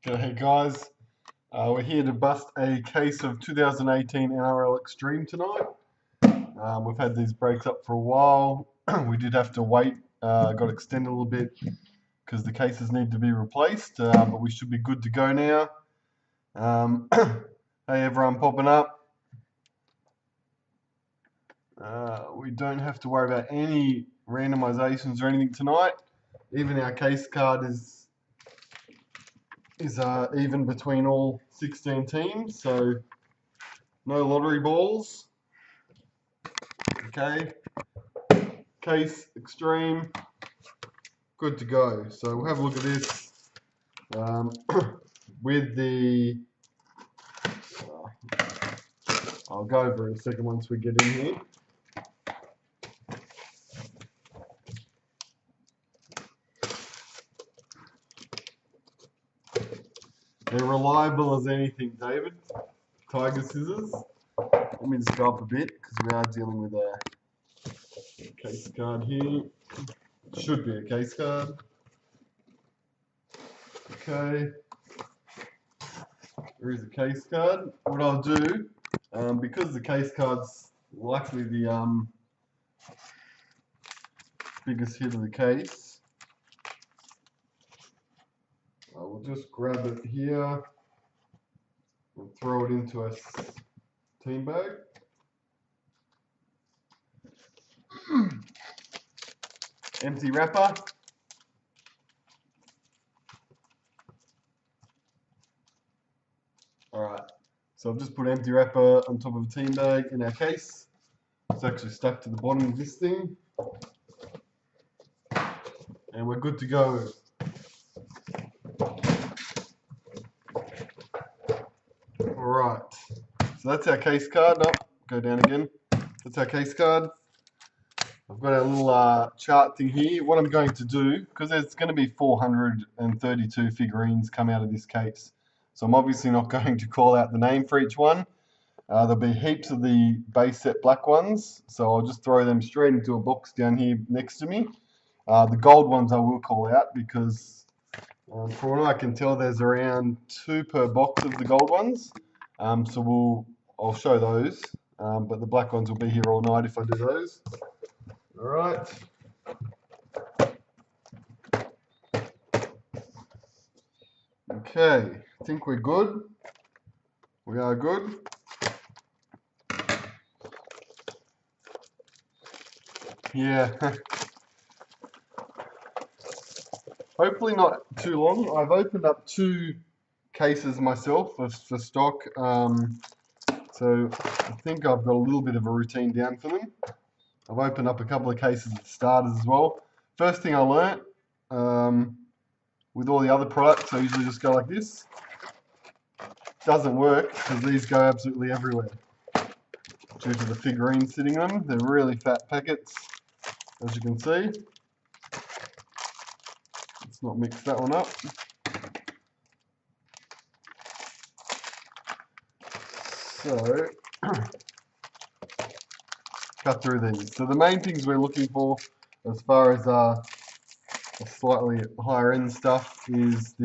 G'day guys, we're here to bust a case of 2018 NRL Xtreme tonight. We've had these breaks up for a while. We did have to wait, got extended a little bit because the cases need to be replaced, but we should be good to go now. Hey everyone popping up. We don't have to worry about any randomizations or anything tonight. Even our case card is even between all 16 teams, so no lottery balls. Okay, case Xtreme, good to go. So we'll have a look at this with the. I'll go over it in a second once we get in here. They're reliable as anything, David. Tiger scissors. Let me just go up a bit because we are dealing with a case card here. Should be a case card. Okay. There is a case card. What I'll do, because the case card's likely the biggest hit of the case, I will just grab it here and throw it into a team bag. Empty wrapper. Alright, so I've just put empty wrapper on top of a team bag in our case. It's actually stuck to the bottom of this thing. And we're good to go. Alright, so that's our case card. Oh, go down again. That's our case card. I've got our little chart thing here. What I'm going to do, because there's going to be 432 figurines come out of this case, so I'm obviously not going to call out the name for each one. There'll be heaps of the base set black ones, so I'll just throw them straight into a box down here next to me. The gold ones I will call out because from what I can tell there's around 2 per box of the gold ones, so I'll show those, but the black ones will be here all night if I do those. Alright. Okay, I think we're good. We are good. Yeah. Hopefully not too long. I've opened up 2 cases myself for stock, so I think I've got a little bit of a routine down for them. I've opened up a couple of cases of starters as well. First thing I learnt, with all the other products, I usually just go like this. Doesn't work because these go absolutely everywhere due to the figurines sitting in them. They're really fat packets, as you can see. Let's not mix that one up. So, cut through these. So the main things we're looking for as far as slightly higher end stuff is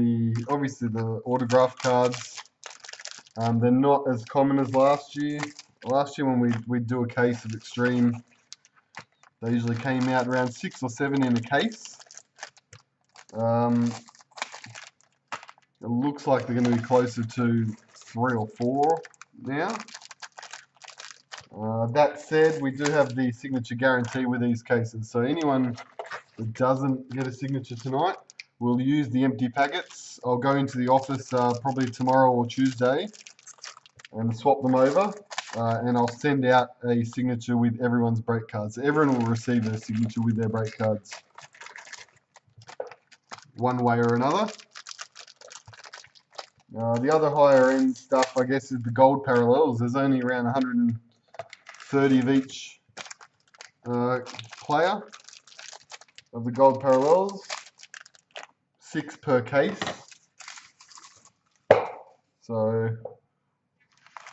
obviously the autograph cards. They're not as common as last year. Last year when we'd do a case of Xtreme, they usually came out around 6 or 7 in a case. It looks like they're going to be closer to 3 or 4 now. That said, we do have the signature guarantee with these cases, so anyone that doesn't get a signature tonight, we'll use the empty packets. I'll go into the office probably tomorrow or Tuesday and swap them over, and I'll send out a signature with everyone's break cards. So everyone will receive a signature with their break cards, one way or another. The other higher end stuff, I guess, is the gold parallels. There's only around 130 of each player of the gold parallels, 6 per case. So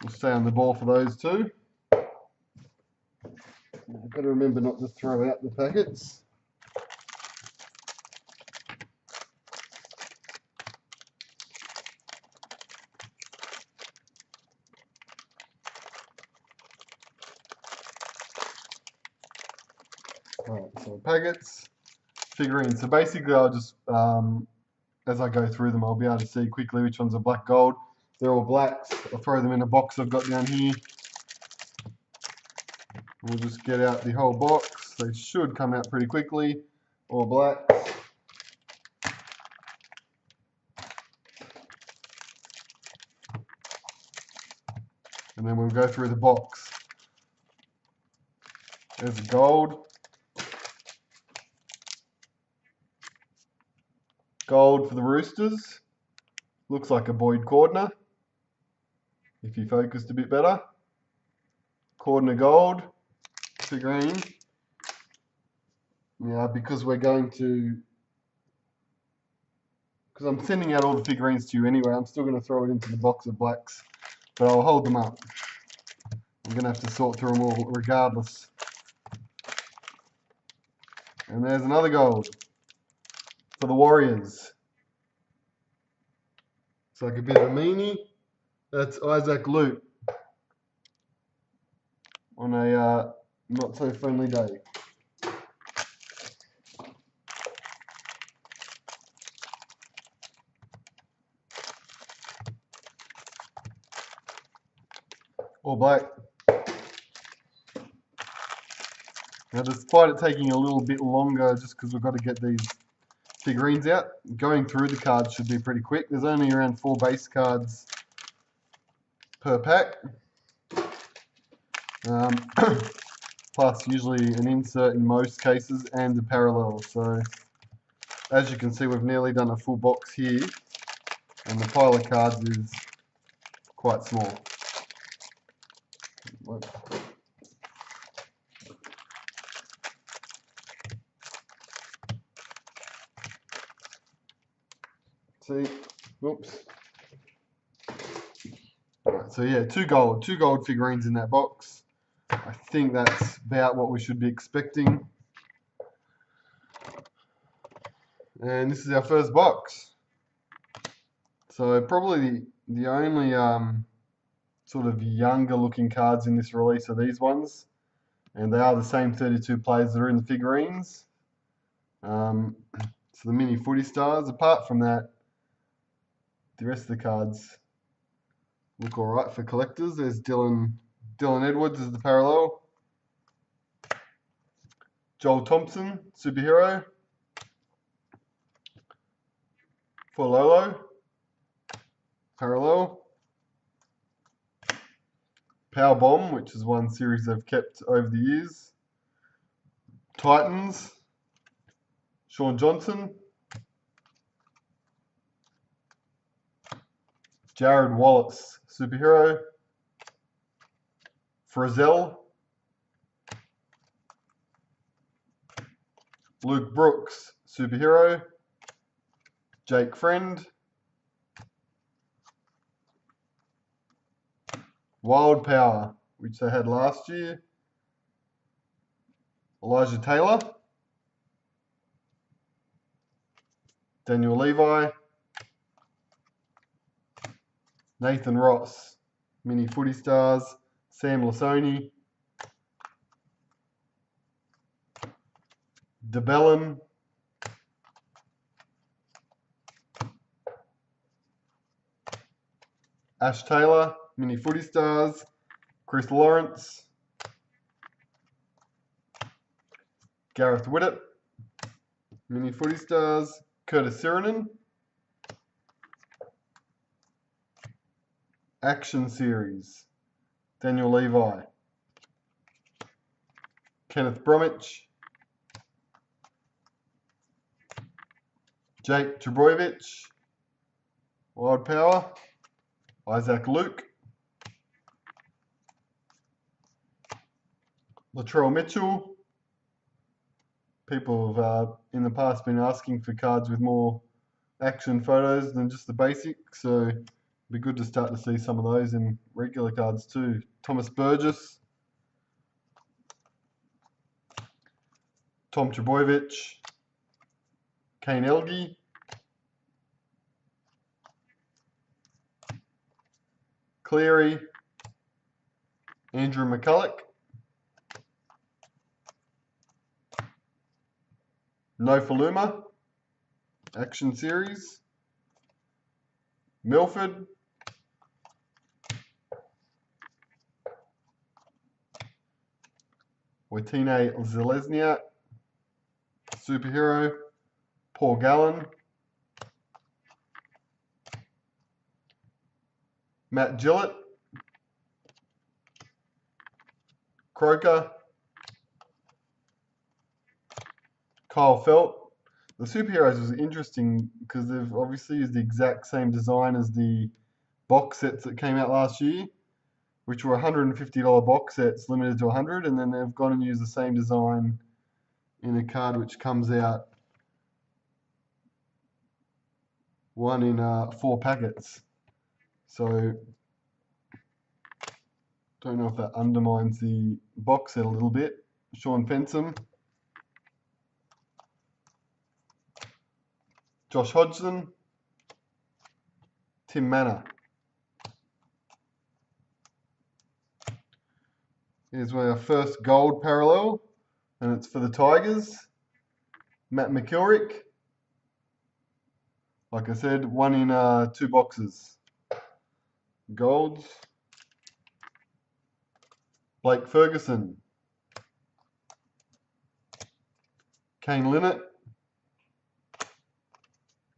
we'll stay on the ball for those too. I've got to remember not to throw out the packets. Alright, so packets, figurines. So basically I'll just, as I go through them, I'll be able to see quickly which ones are black gold. They're all blacks. I'll throw them in a box I've got down here. We'll just get out the whole box. They should come out pretty quickly. All blacks. And then we'll go through the box. There's the gold. Gold for the Roosters. Looks like a Boyd Cordner. If you focused a bit better. Cordner gold figurine. Yeah, because we're going to, because I'm sending out all the figurines to you anyway, I'm still going to throw it into the box of blacks, but I'll hold them up. I'm going to have to sort through them all regardless. And there's another gold for the Warriors. It's like a bit of a meanie. That's Isaac Luke on a not so friendly day. All black. Now, despite it taking a little bit longer, just because we've got to get these figurines out, going through the cards should be pretty quick. There's only around 4 base cards per pack. Plus usually an insert in most cases and a parallel. So as you can see, we've nearly done a full box here, and the pile of cards is quite small. See, whoops. Right, so yeah, two gold figurines in that box. I think that's about what we should be expecting. And this is our first box. So probably the only sort of younger looking cards in this release are these ones. And they are the same 32 players that are in the figurines. So the mini footy stars. Apart from that, the rest of the cards look alright for collectors. There's Dylan Edwards as the parallel. Joel Thompson, superhero. For Lolo, parallel. Power Bomb, which is one series they've kept over the years. Titans, Sean Johnson. Jared Wallace, superhero. Frizzell. Luke Brooks, superhero. Jake Friend. Wild Power, which they had last year. Elijah Taylor. Daniel Levi. Nathan Ross, mini footy stars. Sam Lasoni. DeBellin. Ash Taylor, mini footy stars. Chris Lawrence. Gareth Widdop, mini footy stars. Curtis Sirinen. Action series. Daniel Levi. Kenneth Bromwich. Jake Trbojevic. Wild Power. Isaac Luke. Latrell Mitchell. People have in the past been asking for cards with more action photos than just the basic, so it'd be good to start to see some of those in regular cards too. Thomas Burgess. Tom Trbojevic. Kane Elgie. Cleary. Andrew McCulloch. No Faluma, Action Series, Milford, Wetine Zelezniak, Superhero, Paul Gallen, Matt Gillett, Croker, Kyle Felt. The Superheroes was interesting because they've obviously used the exact same design as the box sets that came out last year, which were $150 box sets limited to 100, and then they've gone and used the same design in a card which comes out one in 4 packets. So don't know if that undermines the box set a little bit. Sean Fensom, Josh Hodgson, Tim Manor. Here's our first gold parallel, and it's for the Tigers. Matt McKilrick. Like I said, one in 2 boxes. Golds. Blake Ferguson. Kane Linnett.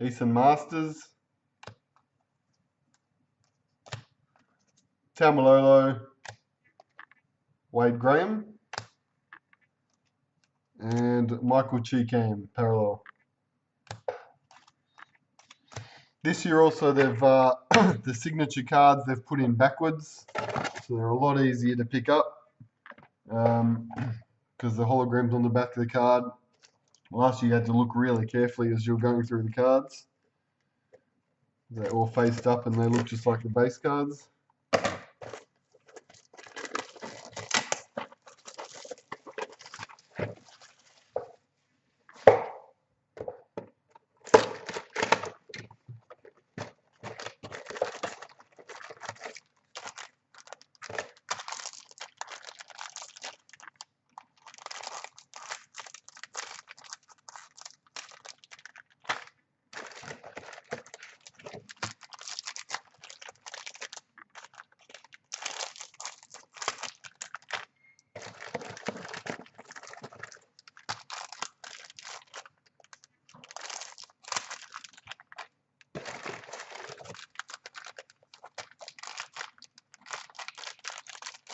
Ethan Masters. Taumalolo. Wade Graham. And Michael Cheekham, parallel. This year also they've the signature cards they've put in backwards, so they're a lot easier to pick up because the hologram's on the back of the card. Last year you had to look really carefully as you were going through the cards. They're all faced up and they look just like the base cards.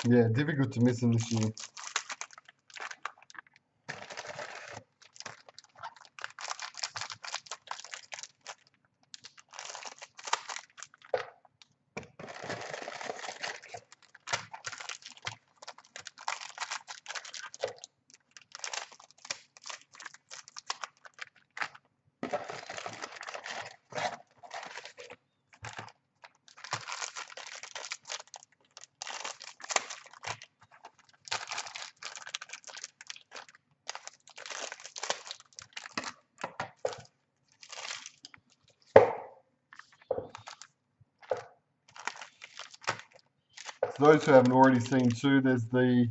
Yeah, difficult to miss them this year. For those who haven't already seen too, there's the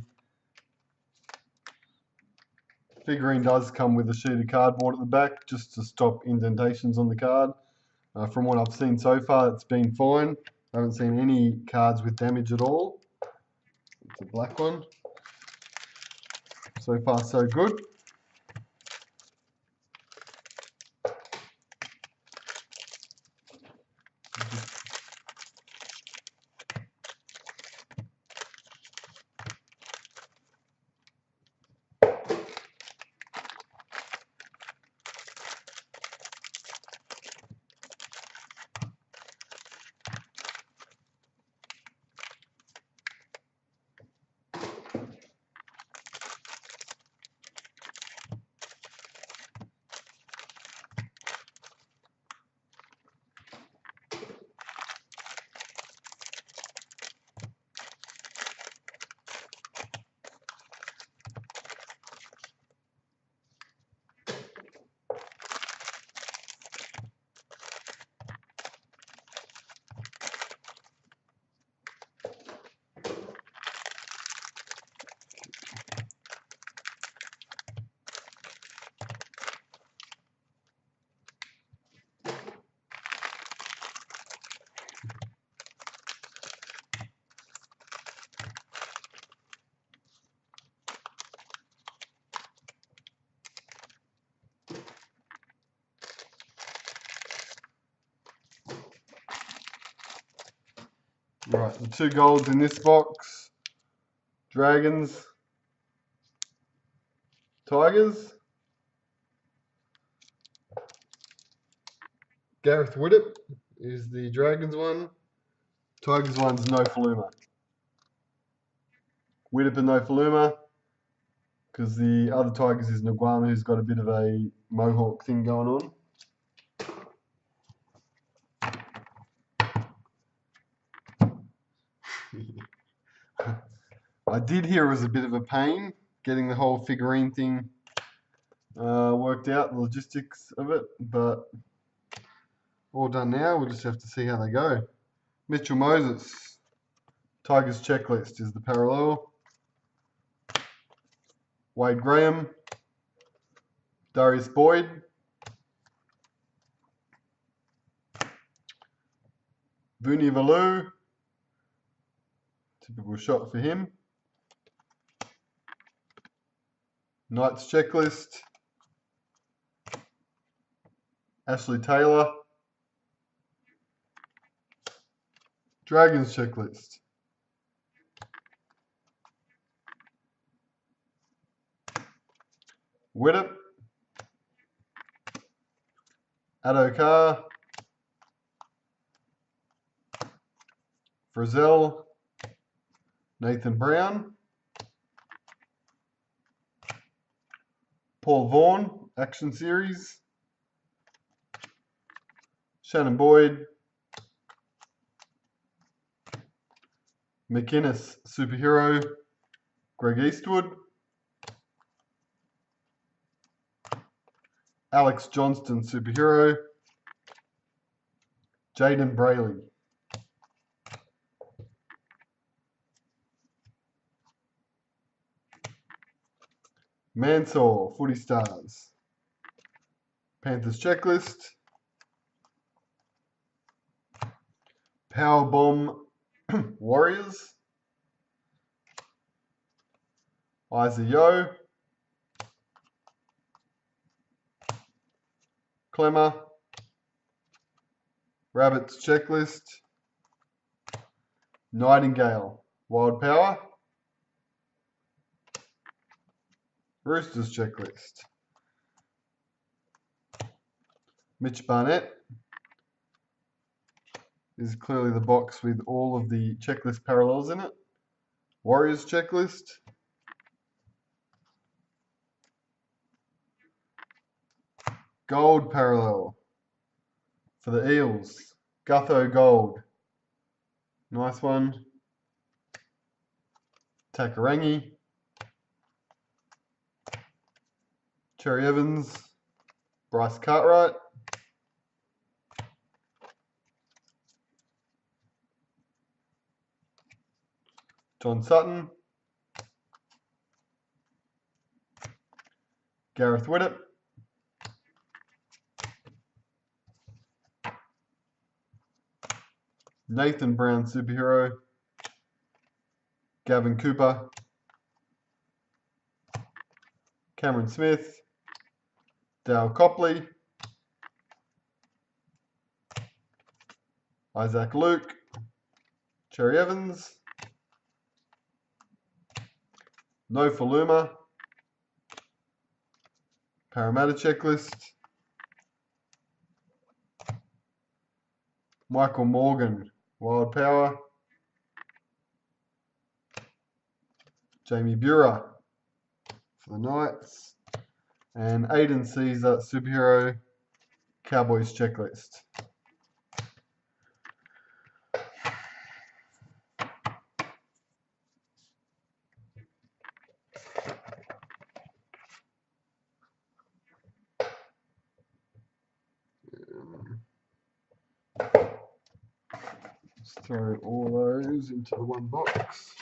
figurine does come with a sheet of cardboard at the back just to stop indentations on the card. From what I've seen so far, it's been fine. I haven't seen any cards with damage at all. It's a black one. So far, so good. Right, the 2 golds in this box. Dragons. Tigers. Gareth Widdop is the Dragons one. Tigers one's no Faluma. Widdop and no Faluma. Because the other Tigers is Nguama, who's got a bit of a mohawk thing going on. I did hear it was a bit of a pain getting the whole figurine thing worked out, the logistics of it, but all done now. We'll just have to see how they go. Mitchell Moses, Tigers checklist is the parallel. Wade Graham, Darius Boyd, Vunivalu, typical shot for him. Knights checklist, Ashley Taylor, Dragons checklist, Widdop, Adokar, Frizzell, Nathan Brown, Paul Vaughan, Action Series, Shannon Boyd, McInnes, Superhero, Greg Eastwood, Alex Johnston, Superhero, Jaden Brayley. Mansour, Footy Stars. Panthers checklist. Powerbomb Warriors. Isa Yo. Clemmer. Rabbits checklist. Nightingale, Wild Power. Roosters checklist. Mitch Barnett is clearly the box with all of the checklist parallels in it. Warriors checklist. Gold parallel for the Eels. Gutho Gold. Nice one. Takarangi. Cherry Evans. Bryce Cartwright. John Sutton. Gareth Widdop. Nathan Brown, Superhero. Gavin Cooper. Cameron Smith. Dale Copley. Isaac Luke. Cherry Evans. No Faluma. Parramatta checklist. Michael Morgan, Wild Power. Jamie Buhrer for the Knights. And Aiden Caesar, Superhero, Cowboys checklist. Let's throw all those into the one box.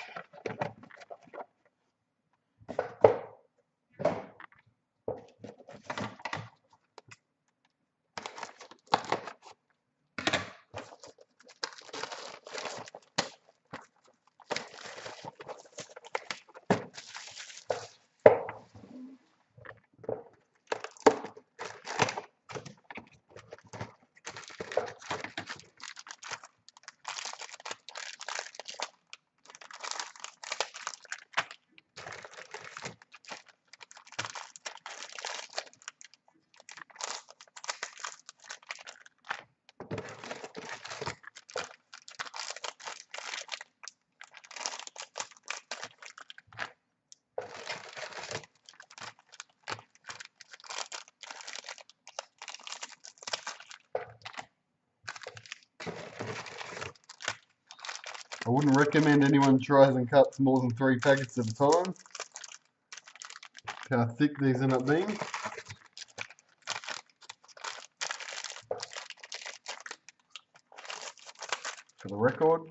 I wouldn't recommend anyone tries and cuts more than 3 packets at a time. How thick these end up being. For the record.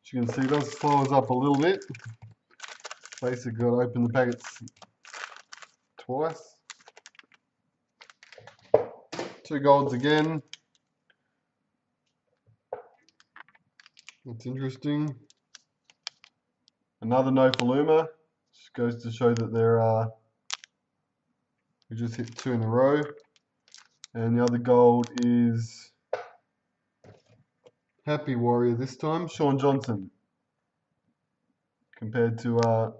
As you can see, it does slow us up a little bit. Basically, got to open the packets twice. 2 golds again. That's interesting. Another no for Luma. Just goes to show that there are. We just hit 2 in a row. And the other gold is Happy Warrior this time, Sean Johnson. Compared to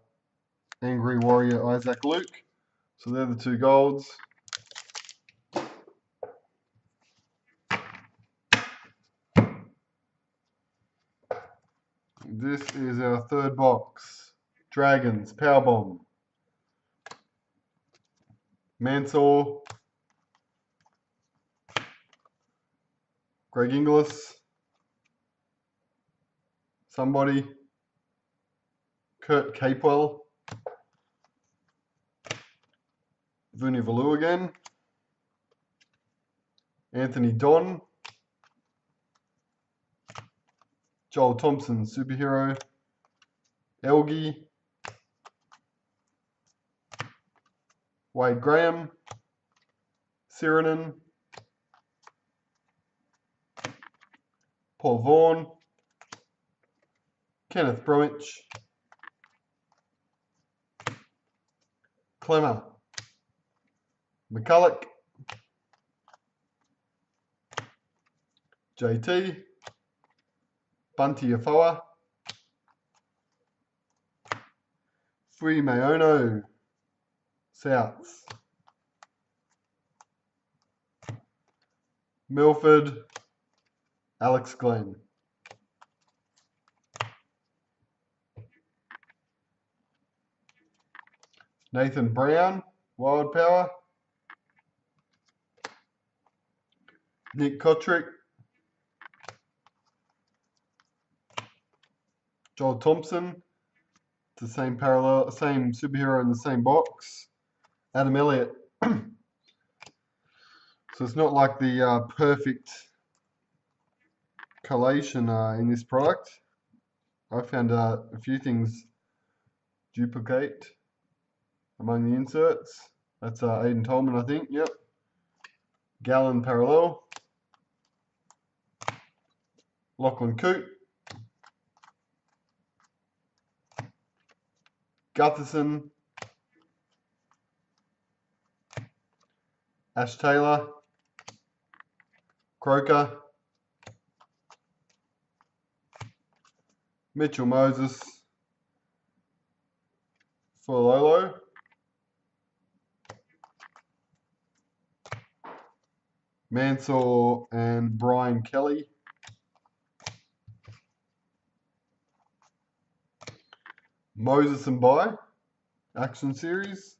Angry Warrior Isaac Luke. So they're the 2 golds. This is our 3rd box. Dragons, Powerbomb. Mansour. Greg Inglis. Somebody. Kurt Capewell. Vunivalu again. Anthony Don. Joel Thompson, Superhero. Elgie. Wade Graham. Sirenen. Paul Vaughan. Kenneth Bromwich. Clemmer. McCulloch. JT. Bunty Afoa. Free Mayono. Souths. Milford. Alex Glenn. Nathan Brown, Wild Power. Nick Kotrick. Joel Thompson. The same parallel, same superhero in the same box. Adam Elliott. So it's not like the perfect collation in this product. I found a few things duplicate among the inserts. That's Aiden Tolman, I think. Yep. Gallon parallel. Lachlan Coote. Gutherson. Ash Taylor. Croker. Mitchell Moses. Fualolo. Mansour and Brian Kelly. Moses and Bai, Action Series.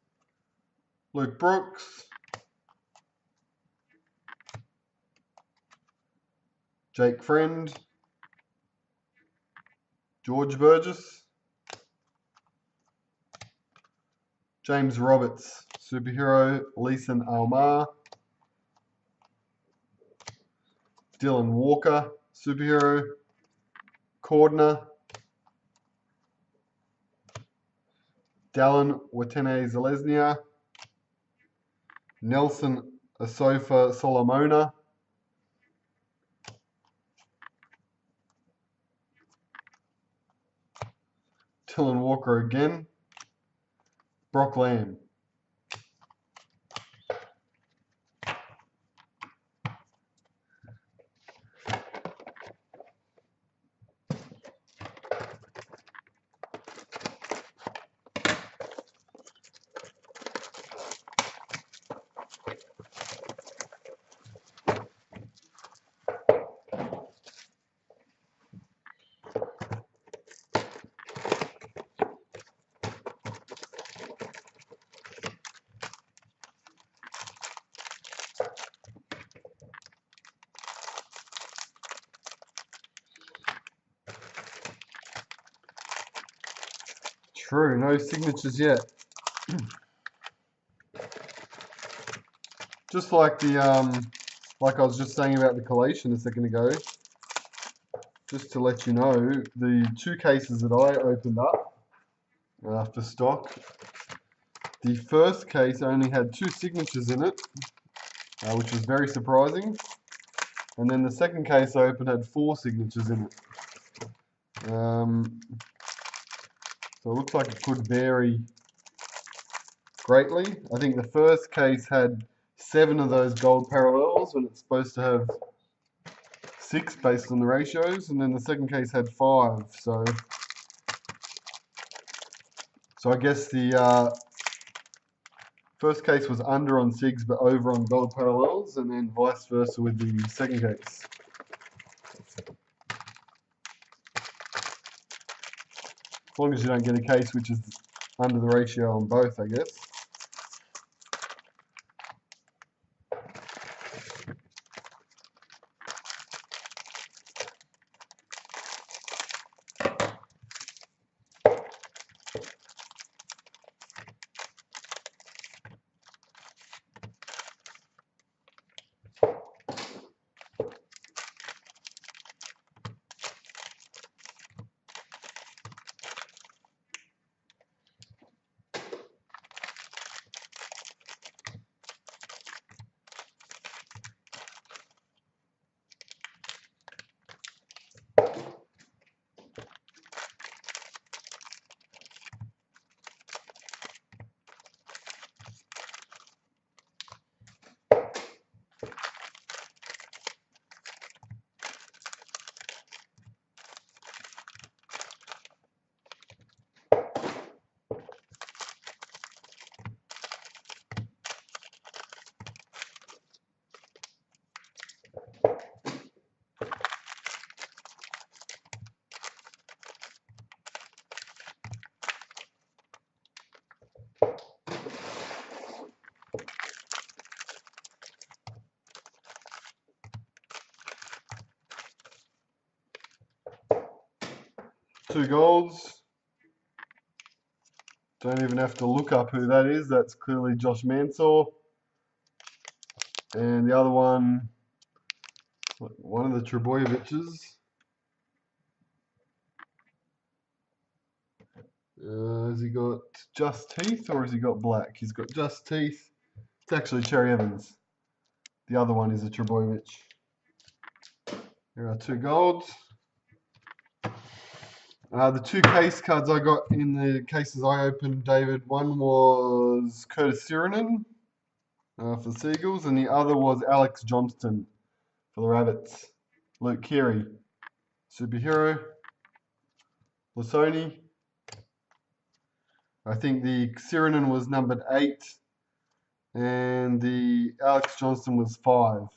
Luke Brooks. Jake Friend. George Burgess. James Roberts, Superhero. Leeson Almar. Dylan Walker, Superhero. Cordner. Dallin Watene-Zeleznia. Nelson Asofa Solomona. Dylan Walker again. Brock Lamb. True, no signatures yet. Just like the like I was just saying about the collation a second ago. Just to let you know, the two cases that I opened up for stock, the first case only had 2 signatures in it, which was very surprising. And then the second case I opened had 4 signatures in it. So it looks like it could vary greatly. I think the first case had 7 of those gold parallels when it's supposed to have 6 based on the ratios, and then the second case had 5. So I guess the first case was under on SIGs but over on gold parallels, and then vice versa with the second case. As long as you don't get a case which is under the ratio on both, I guess. Two golds. Don't even have to look up who that is. That's clearly Josh Mansour. And the other one of the Trebojeviches. Has he got just teeth or has he got black? He's got just teeth. It's actually Cherry Evans. The other one is a Trebojevic. There are 2 golds. The 2 case cards I got in the cases I opened, David, one was Curtis Sirinen for the Seagulls, and the other was Alex Johnston for the Rabbits. Luke Keary, Superhero. Lasoni. I think the Sirinen was numbered 8, and the Alex Johnston was 5.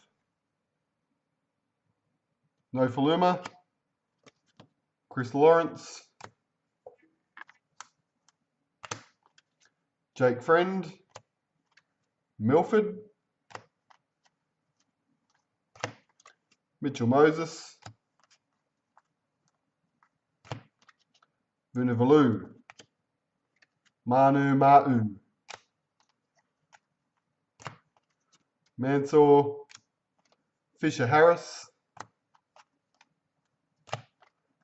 No Faluma. Chris Lawrence. Jake Friend. Milford. Mitchell Moses. Vunivalu. Manu Ma'u. Mansour. Fisher Harris.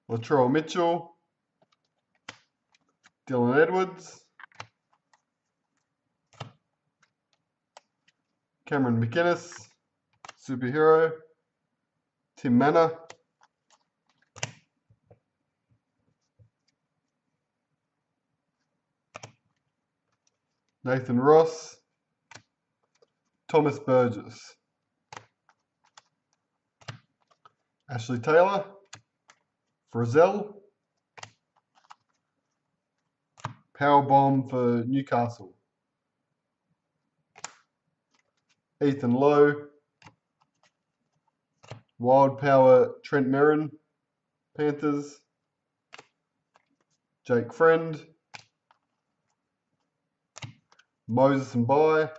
Latrell Mitchell. Dylan Edwards. Cameron McInnes. Superhero. Tim Manor. Nathan Ross. Thomas Burgess. Ashley Taylor. Frizzell. Powerbomb for Newcastle. Ethan Lowe. Wild Power Trent Merrin. Panthers. Jake Friend. Moses and By.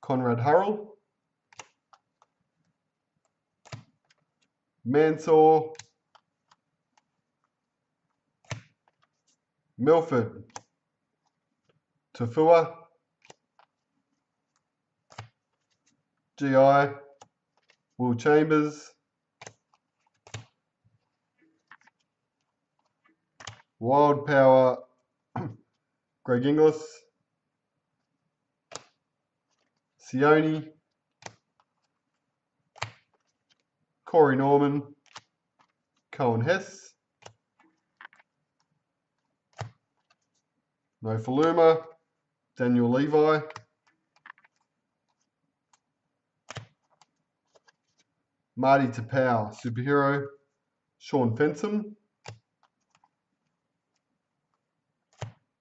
Conrad Hurrell. Mansour. Milford. Tafua. GI. Will Chambers. Wild Power Greg Inglis. Sione. Corey Norman. Cohen Hess. No Faluma. Daniel Levi. Marty Tapau, Superhero. Sean Fensom.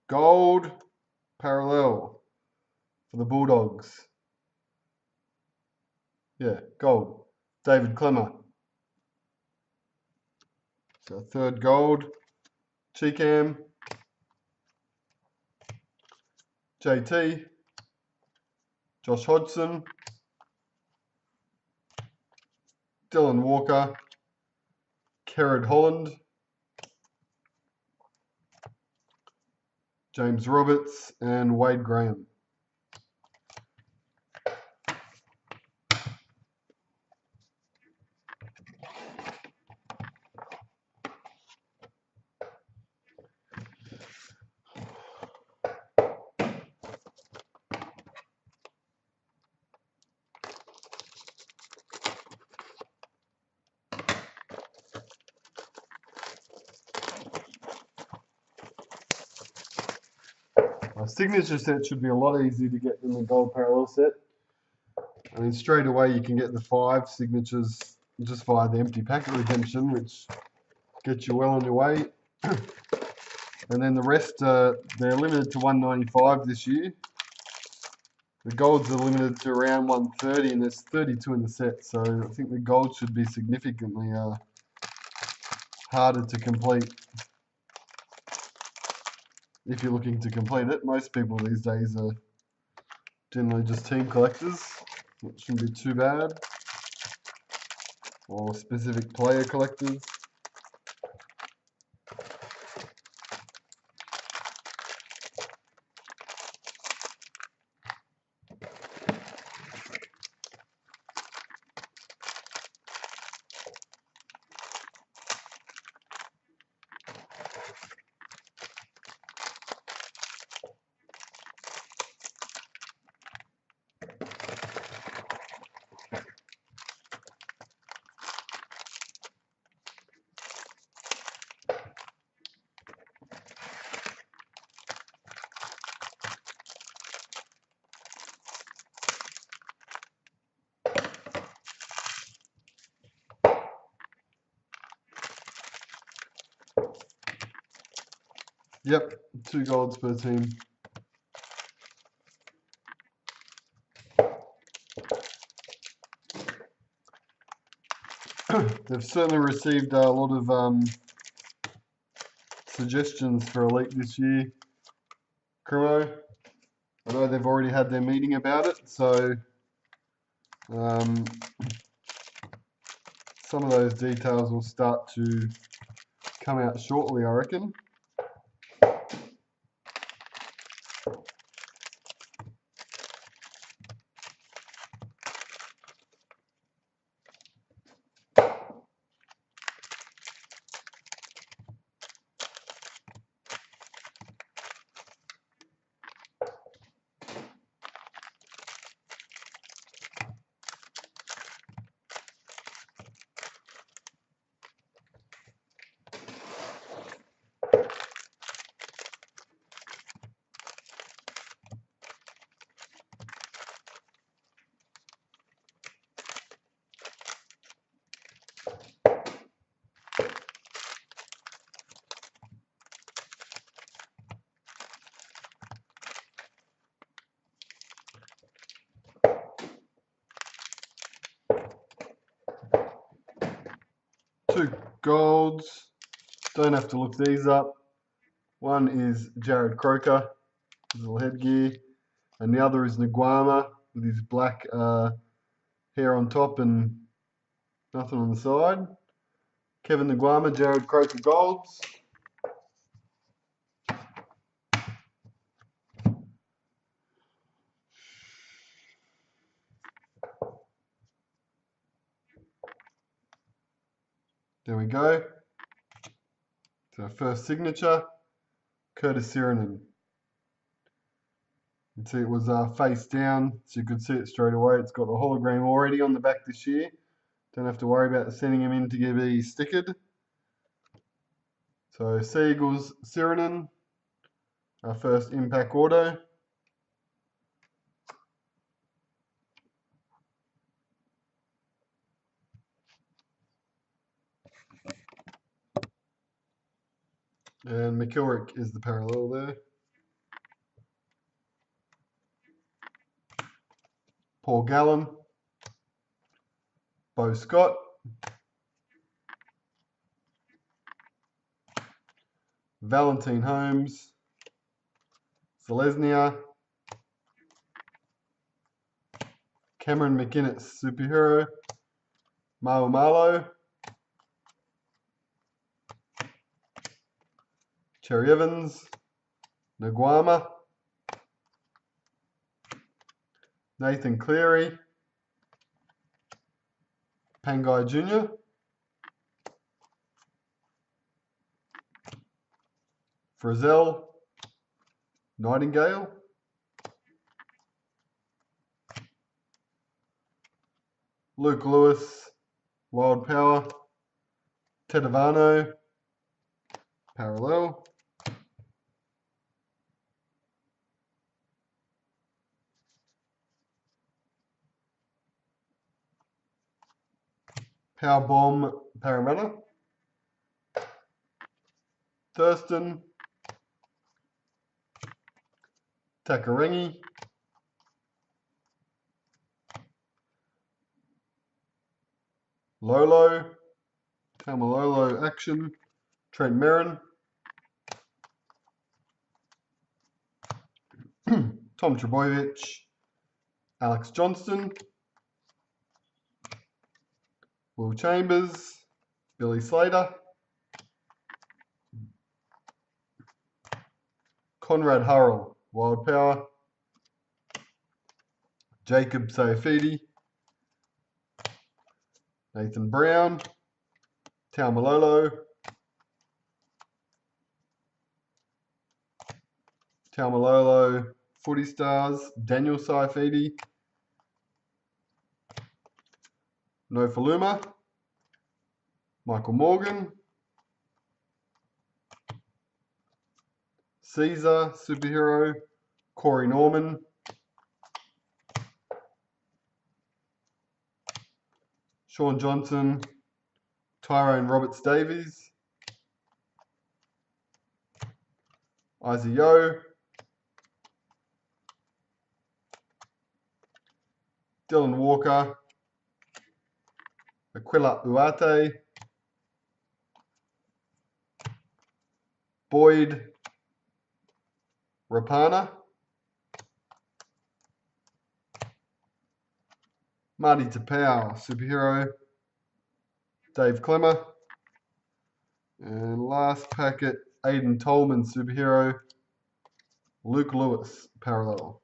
Gold. Parallel for the Bulldogs. Yeah, gold. David Clemmer. So third gold. Cheekam. JT. Josh Hodgson. Dylan Walker. Kerrod Holland. James Roberts and Wade Graham. A signature set should be a lot easier to get than the gold parallel set. I mean, straight away you can get the 5 signatures just via the empty packet redemption, which gets you well on your way. And then the rest, they're limited to 195 this year. The golds are limited to around 130, and there's 32 in the set, so I think the gold should be significantly harder to complete if you're looking to complete it. Most people these days are generally just team collectors, which shouldn't be too bad, or specific player collectors. Yep, 2 golds per team. They've certainly received a lot of suggestions for Elite this year. Cremo, I know they've already had their meeting about it, so some of those details will start to come out shortly, I reckon. Two golds, don't have to look these up. One is Jared Croker, his little headgear, and the other is Nguama with his black hair on top and nothing on the side. Kevin Nguama, Jared Croker golds. There we go. So first signature, Curtis Sirinen. You can see it was face down, so you could see it straight away. It's got the hologram already on the back this year. Don't have to worry about sending him in to get stickered. So Seagulls Sirinen, our first impact auto. And McIlrick is the parallel there. Paul Gallen, Bo Scott, Valentine Holmes, Zeleznia, Cameron McInnes, superhero, Mao Malo, Cherry Evans, Nguama, Nathan Cleary, Pangai Jr., Frizzell, Nightingale, Luke Lewis, Wild Power, Tedavano, parallel, Power Bomb, Parramatta, Thurston, Takarangi, Lolo, Tamalolo Action, Trent Merrin, Tom Trebojevic, Alex Johnston, Will Chambers, Billy Slater, Conrad Hurrell, Wild Power, Jacob Saifidi, Nathan Brown, Taumalolo, Footy Stars, Daniel Saifidi, Nofaluma, Michael Morgan, Caesar, superhero, Corey Norman, Sean Johnson, Tyrone Roberts Davies, Isaac Yo, Dylan Walker, Aquila Uate, Boyd Rapana, Marty Tapau, superhero, Dave Clemmer, and last packet, Aiden Tolman, superhero, Luke Lewis, parallel.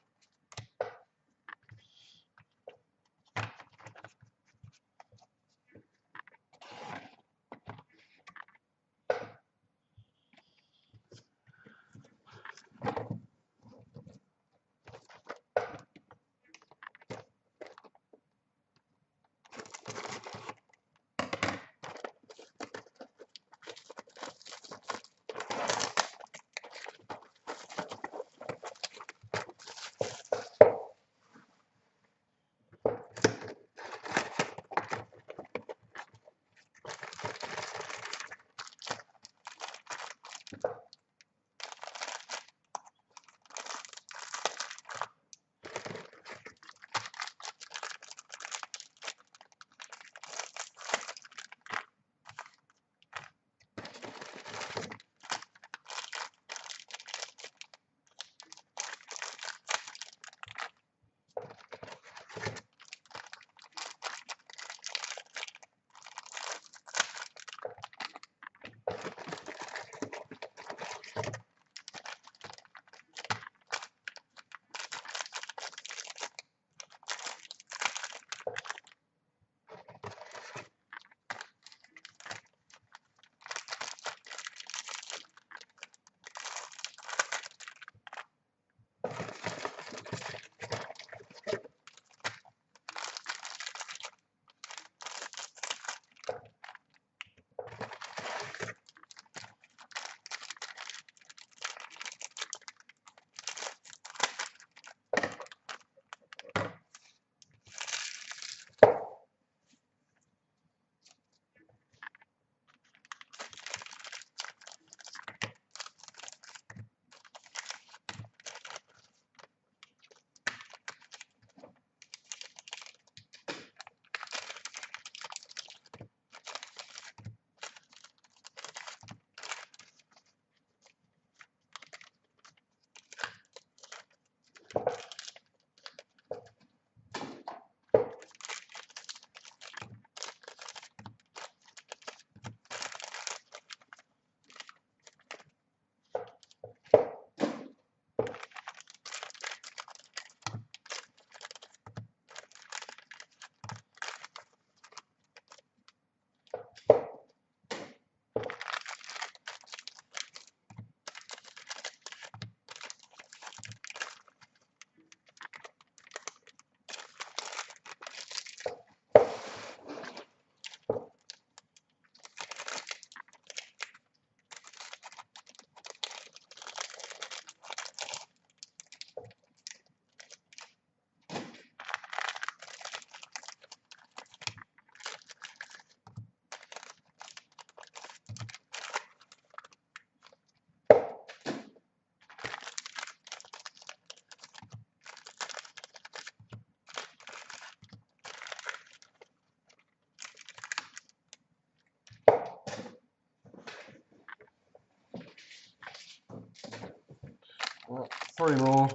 Well, 3 more.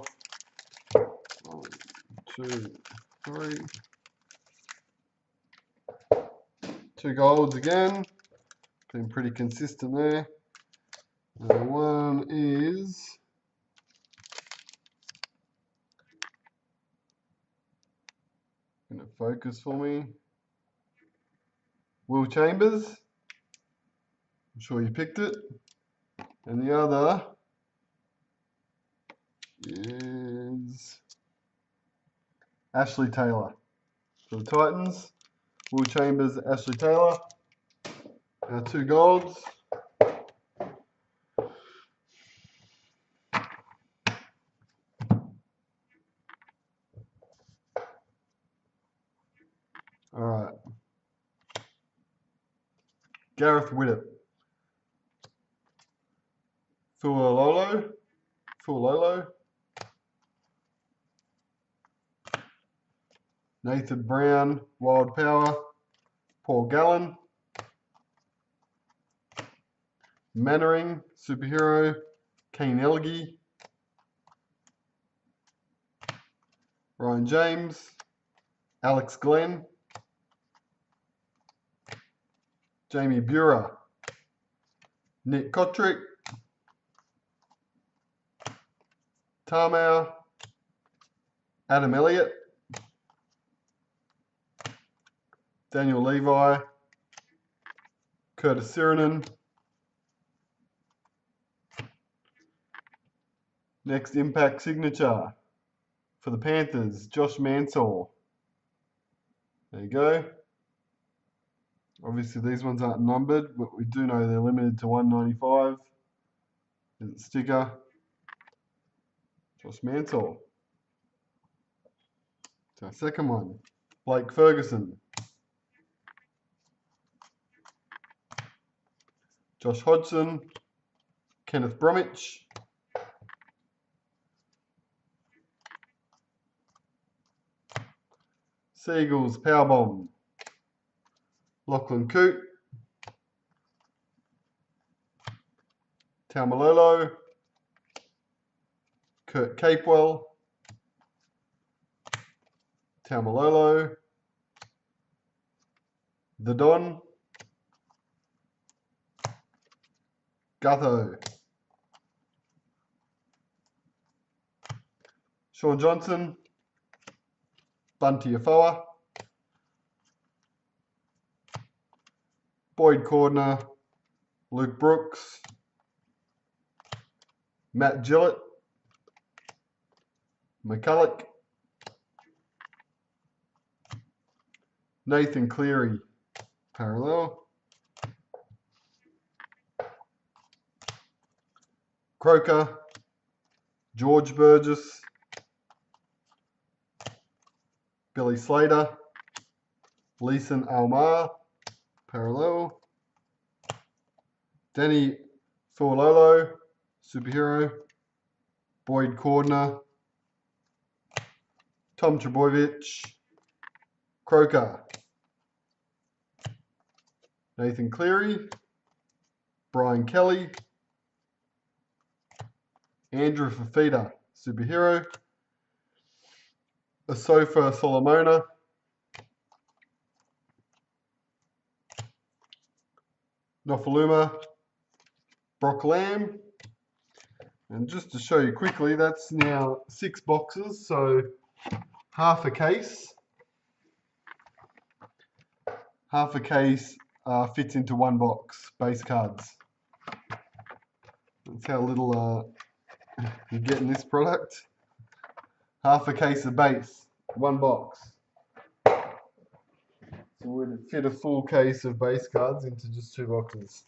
1, 2, 3. 2 golds again. Been pretty consistent there. And one is going to focus for me. Will Chambers. I'm sure you picked it. And the other is Ashley Taylor. For the Titans, Will Chambers, Ashley Taylor. Our 2 golds. Alright. Gareth Widdop. Fualolo. Nathan Brown, Wild Power. Paul Gallen, Mannering, superhero, Kane Elgie, Ryan James, Alex Glenn, Jamie Buhrer, Nick Kotrick, Tarmow, Adam Elliott, Daniel Levi, Curtis Sirinen. Next impact signature for the Panthers, Josh Mansell. There you go. Obviously these ones aren't numbered, but we do know they're limited to 195. Is it sticker? Josh Mansell. So second one, Blake Ferguson. Josh Hodgson, Kenneth Bromwich, Seagulls Powerbomb, Lachlan Coote, Taumalolo, Kurt Capewell, Taumalolo, The Don, Gutho, Sean Johnson, Bunty Afoa, Boyd Cordner, Luke Brooks, Matt Gillett, McCulloch, Nathan Cleary, parallel, Croker, George Burgess, Billy Slater, Leeson Almar, parallel, Danny Fualolo, superhero, Boyd Cordner, Tom Trebojevic, Croker, Nathan Cleary, Brian Kelly, Andrew Fafita, superhero, Asofa Solomona, Nofaluma, Brock Lamb, and just to show you quickly, that's now 6 boxes, so half a case. Half a case fits into 1 box, base cards. That's how little you get in this product. Half a case of base, 1 box. So we'd fit a full case of base cards into just 2 boxes.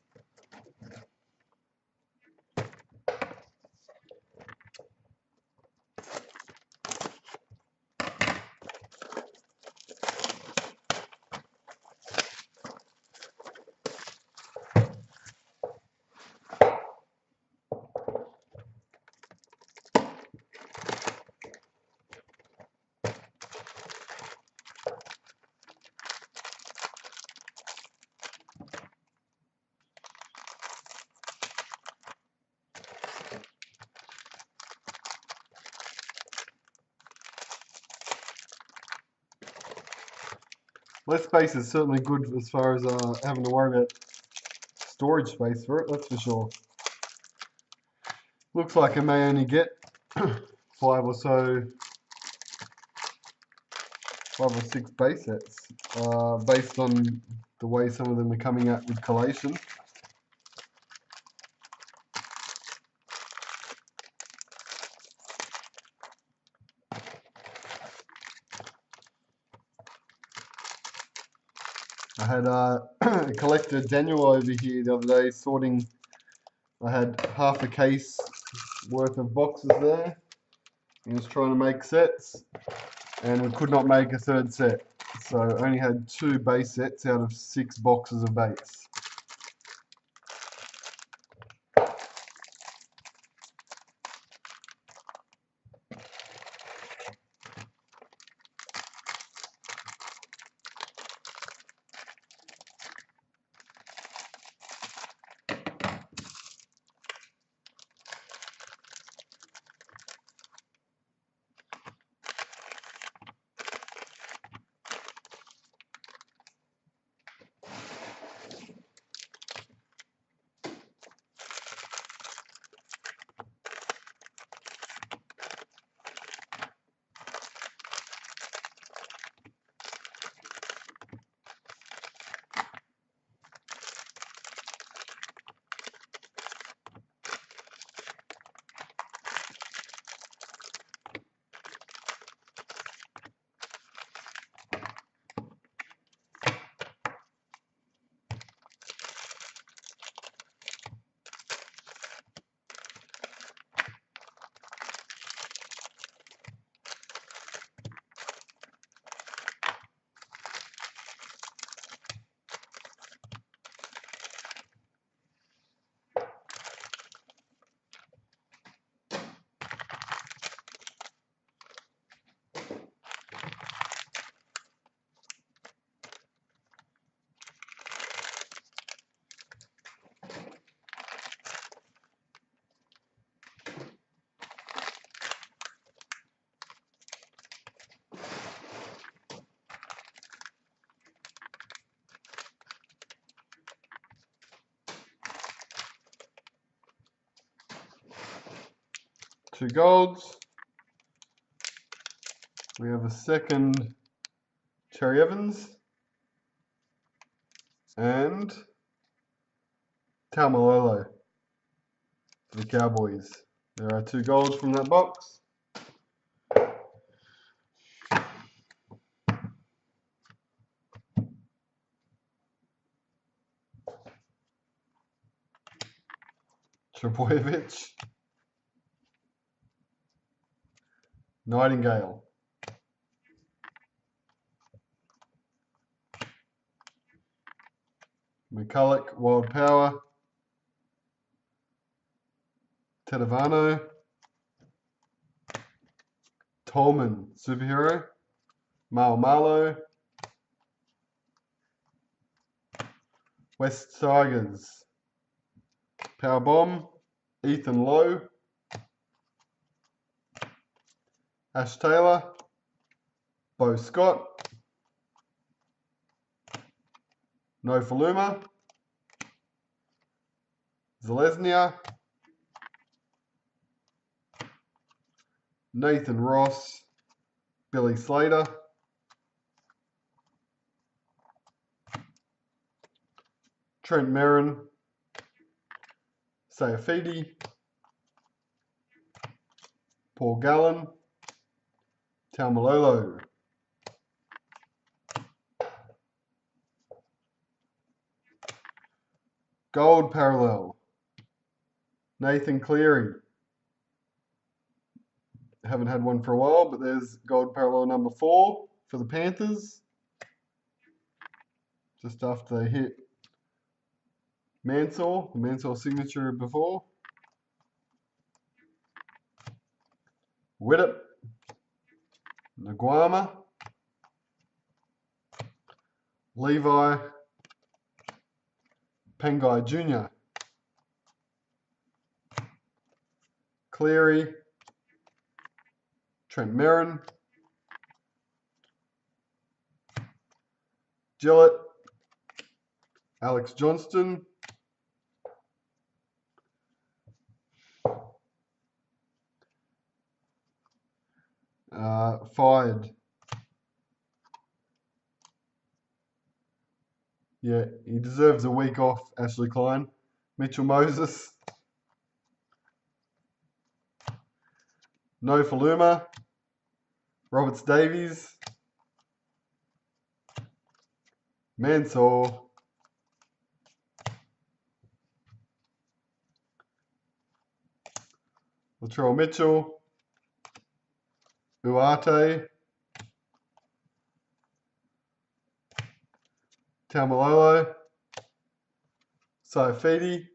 Less space is certainly good as far as having to worry about storage space for it, that's for sure. Looks like I may only get 5 or 6 base sets, based on the way some of them are coming out with collation. I had a collector Daniel over here the other day sorting. I had half a case worth of boxes there. He was trying to make sets and we could not make a 3rd set. So I only had 2 base sets out of 6 boxes of base. 2 golds. We have a second Cherry Evans and Taumalolo for the Cowboys. There are 2 golds from that box. Trebojevic, Nightingale, McCulloch, Wild Power, Tedavano, Tolman, Superhero, Malo, West Tigers, Power Bomb, Ethan Lowe, Ash Taylor, Bo Scott, No Faluma, Zalesnia, Nathan Ross, Billy Slater, Trent Merrin, Sayafidi, Paul Gallen, Taumalolo. Gold parallel, Nathan Cleary. Haven't had one for a while, but there's gold parallel number 4 for the Panthers. Just after they hit Mansour, the Mansour signature before. Widdop, Nguama, Levi, Pengai Jr., Cleary, Trent Merrin, Gillett, Alex Johnston, fired. Yeah, he deserves a week off, Ashley Klein. Mitchell Moses, No Faluma, Roberts Davies, Mansour, Latrell Mitchell, Uarte, Taumalolo, Saifidi,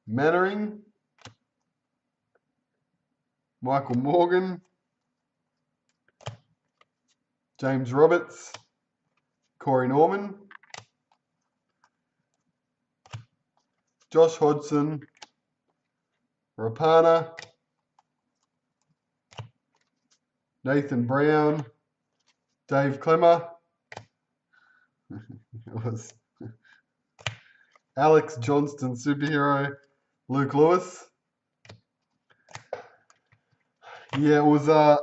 Mannering, Michael Morgan, James Roberts, Corey Norman, Josh Hodgson, Rapana, Nathan Brown, Dave Clemmer, it was Alex Johnston, Superhero, Luke Lewis. Yeah, it was it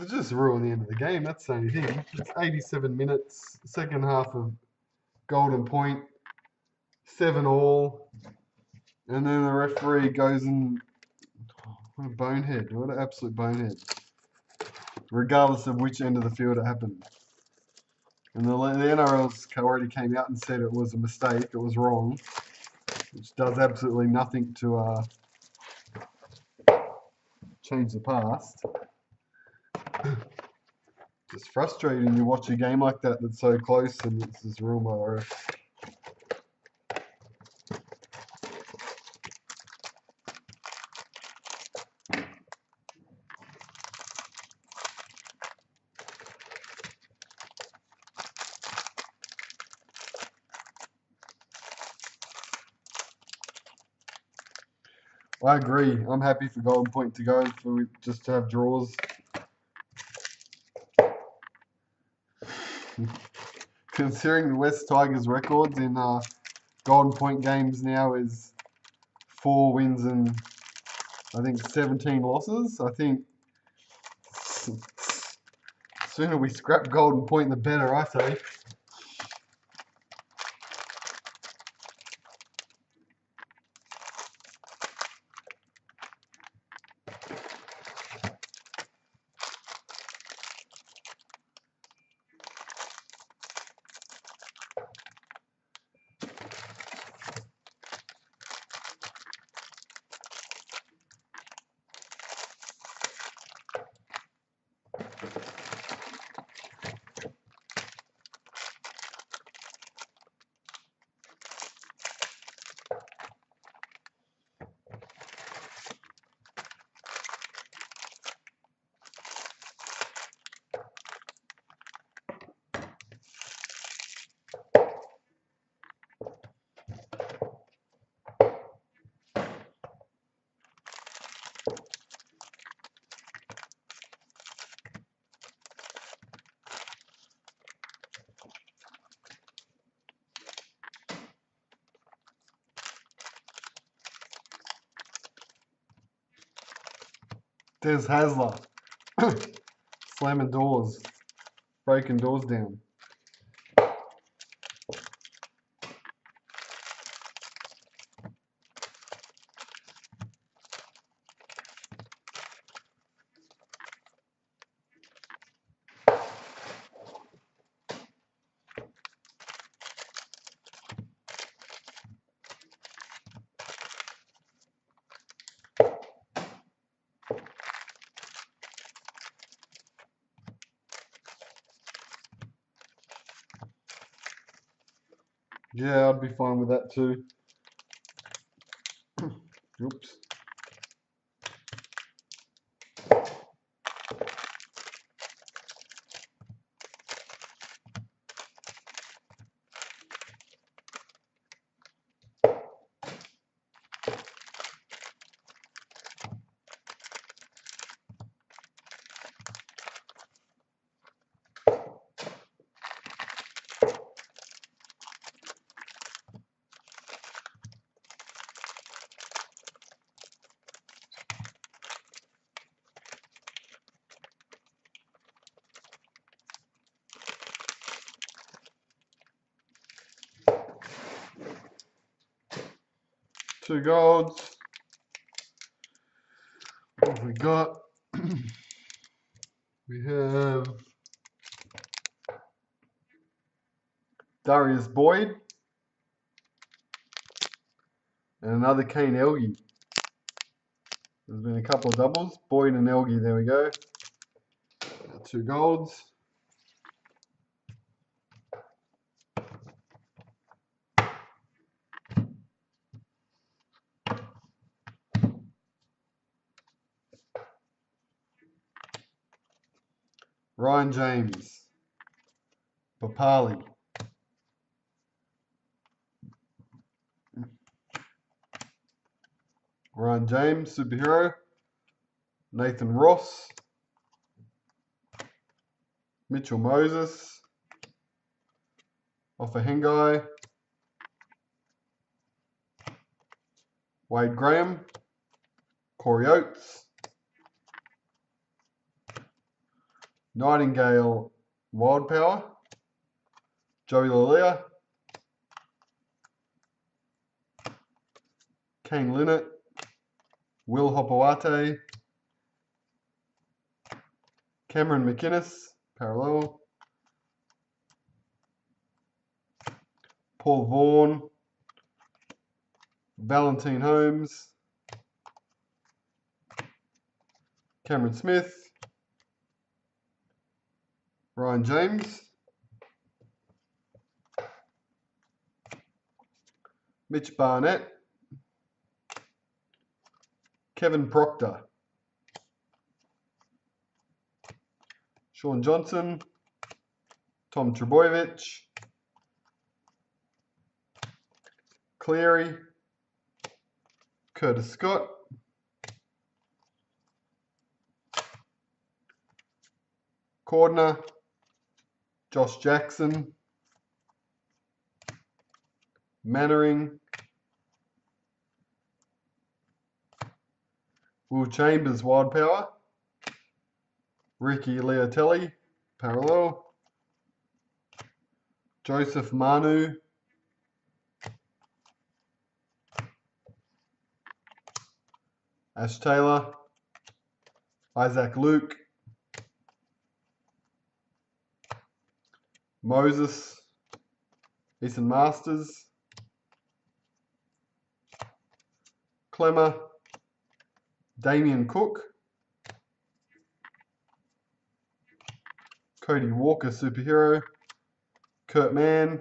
just ruined the end of the game. That's the only thing. It's 87 minutes, second half of Golden Point, 7-all, and then the referee goes and what a bonehead! What an absolute bonehead! Regardless of which end of the field it happened. And the NRL's already came out and said it was a mistake, it was wrong, which does absolutely nothing to change the past. Just frustrating. You watch a game like that that's so close and it's just ruined by the ref. I agree. I'm happy for Golden Point to go, for just to have draws. Considering the West Tigers records in Golden Point games now is 4 wins and I think 17 losses. I think sooner we scrap Golden Point, the better, I say. There's Hasler. Slamming doors. Breaking doors down. Yeah, I'd be fine with that too. Oops. Two golds. What have we got? We have Darius Boyd and another Kane Elgie. There's been a couple of doubles. Boyd and Elgie, there we go. Two golds. Ryan James. Papali. Ryan James, superhero. Nathan Ross. Mitchell Moses. Offahengai. Wade Graham. Corey Oates. Nightingale Wild Power. Joey Lalia. Kane Linnett. Will Hopawate. Cameron McInnes, parallel. Paul Vaughan. Valentine Holmes. Cameron Smith. Ryan James. Mitch Barnett. Kevin Proctor. Sean Johnson. Tom Trebojevic. Cleary. Curtis Scott. Cordner. Josh Jackson. Mannering. Will Chambers, Wild Power. Ricky Leotelli, parallel. Joseph Manu. Ash Taylor. Isaac Luke. Moses. Easton Masters. Clemmer. Damien Cook. Cody Walker, superhero. Kurt Mann.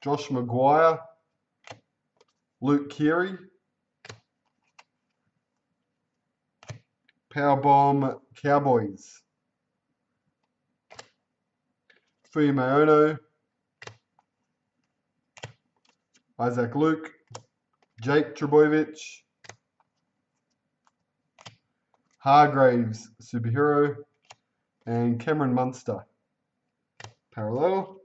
Josh Maguire. Luke Keary. Powerbomb Cowboys. Fuimaono. Isaac Luke. Jake Trbojevic. Hargraves, superhero. And Cameron Munster, parallel.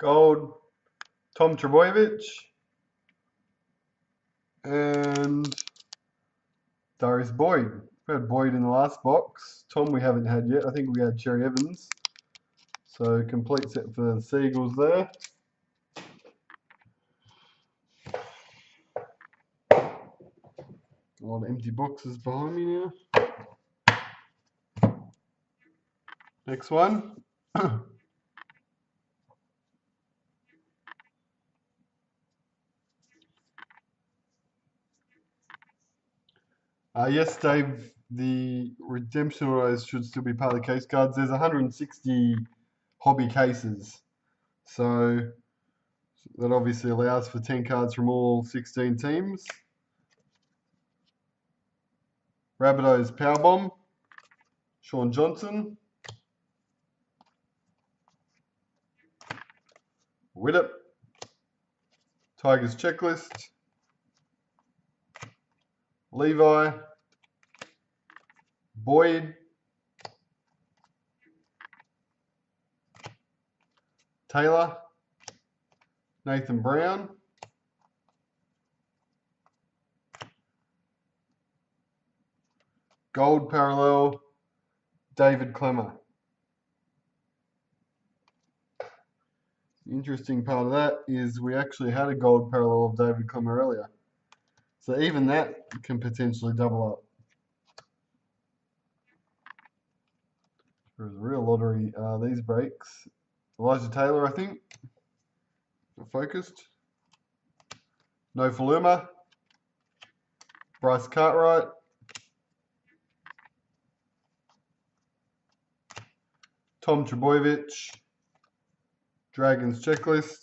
Gold, Tom Trbojevic. And Darius Boyd. We had Boyd in the last box. Tom we haven't had yet. I think we had Cherry Evans. So complete set for the Seagulls there. A lot of empty boxes behind me now. Next one. Yes, Dave, the redemption autos should still be part of the case cards. There's 160 hobby cases. So that obviously allows for 10 cards from all 16 teams. Rabbitohs Powerbomb, Sean Johnson. Widdop, Tigers Checklist, Levi, Boyd, Taylor, Nathan Brown, Gold Parallel, David Clemmer. The interesting part of that is we actually had a gold parallel of David Clemmer earlier. So even that can potentially double up. There's a real lottery these breaks. Elijah Taylor, I think. Focused. No Faluma. Bryce Cartwright. Tom Trebojevic. Dragons Checklist.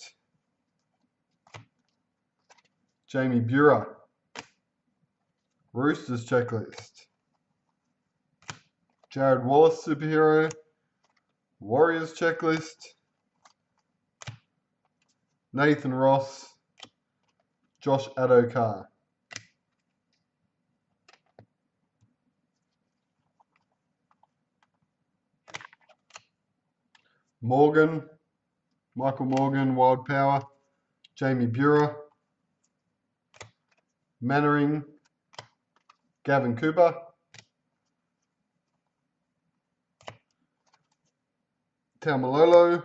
Jamie Buhrer. Roosters Checklist. Jared Wallace Superhero. Warriors Checklist. Nathan Ross. Josh Adokar. Morgan. Michael Morgan, Wild Power. Jamie Buhrer. Mannering. Gavin Cooper. Taumalolo.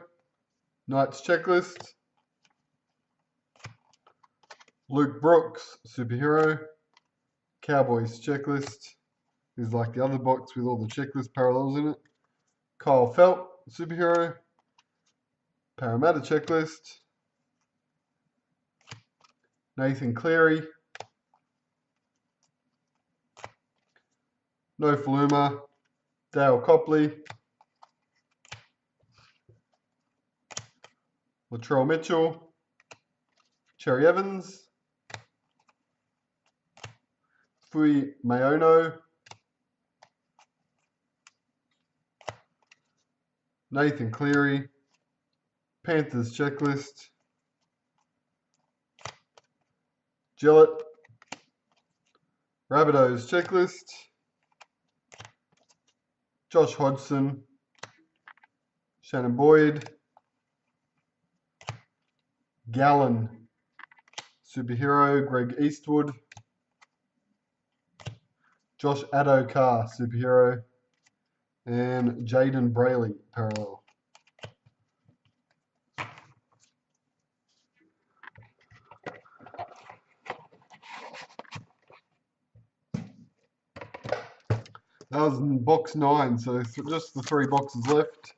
Knights Checklist. Luke Brooks, Superhero. Cowboys Checklist. Is like the other box with all the checklist parallels in it. Kyle Felt, Superhero. Parramatta Checklist. Nathan Cleary. No Faluma. Dale Copley. Latrell Mitchell. Cherry Evans. Fui Mayono. Nathan Cleary. Panthers Checklist. Gillett. Rabbitohs Checklist. Josh Hodgson. Shannon Boyd. Gallen. Superhero. Greg Eastwood. Josh Adokar, Superhero. And Jaden Brayley, Parallel. That was in box 9, so just the 3 boxes left.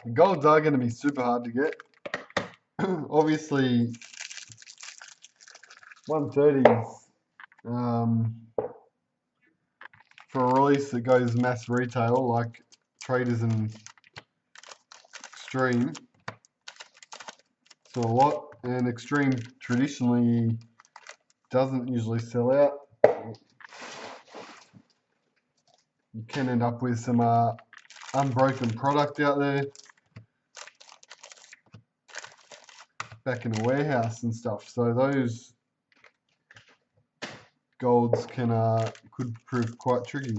The golds are going to be super hard to get. Obviously, 130s for a release that goes mass retail like Traders and Xtreme. So a lot, and Xtreme traditionally doesn't usually sell out. You can end up with some unbroken product out there back in the warehouse and stuff. So those golds could prove quite tricky.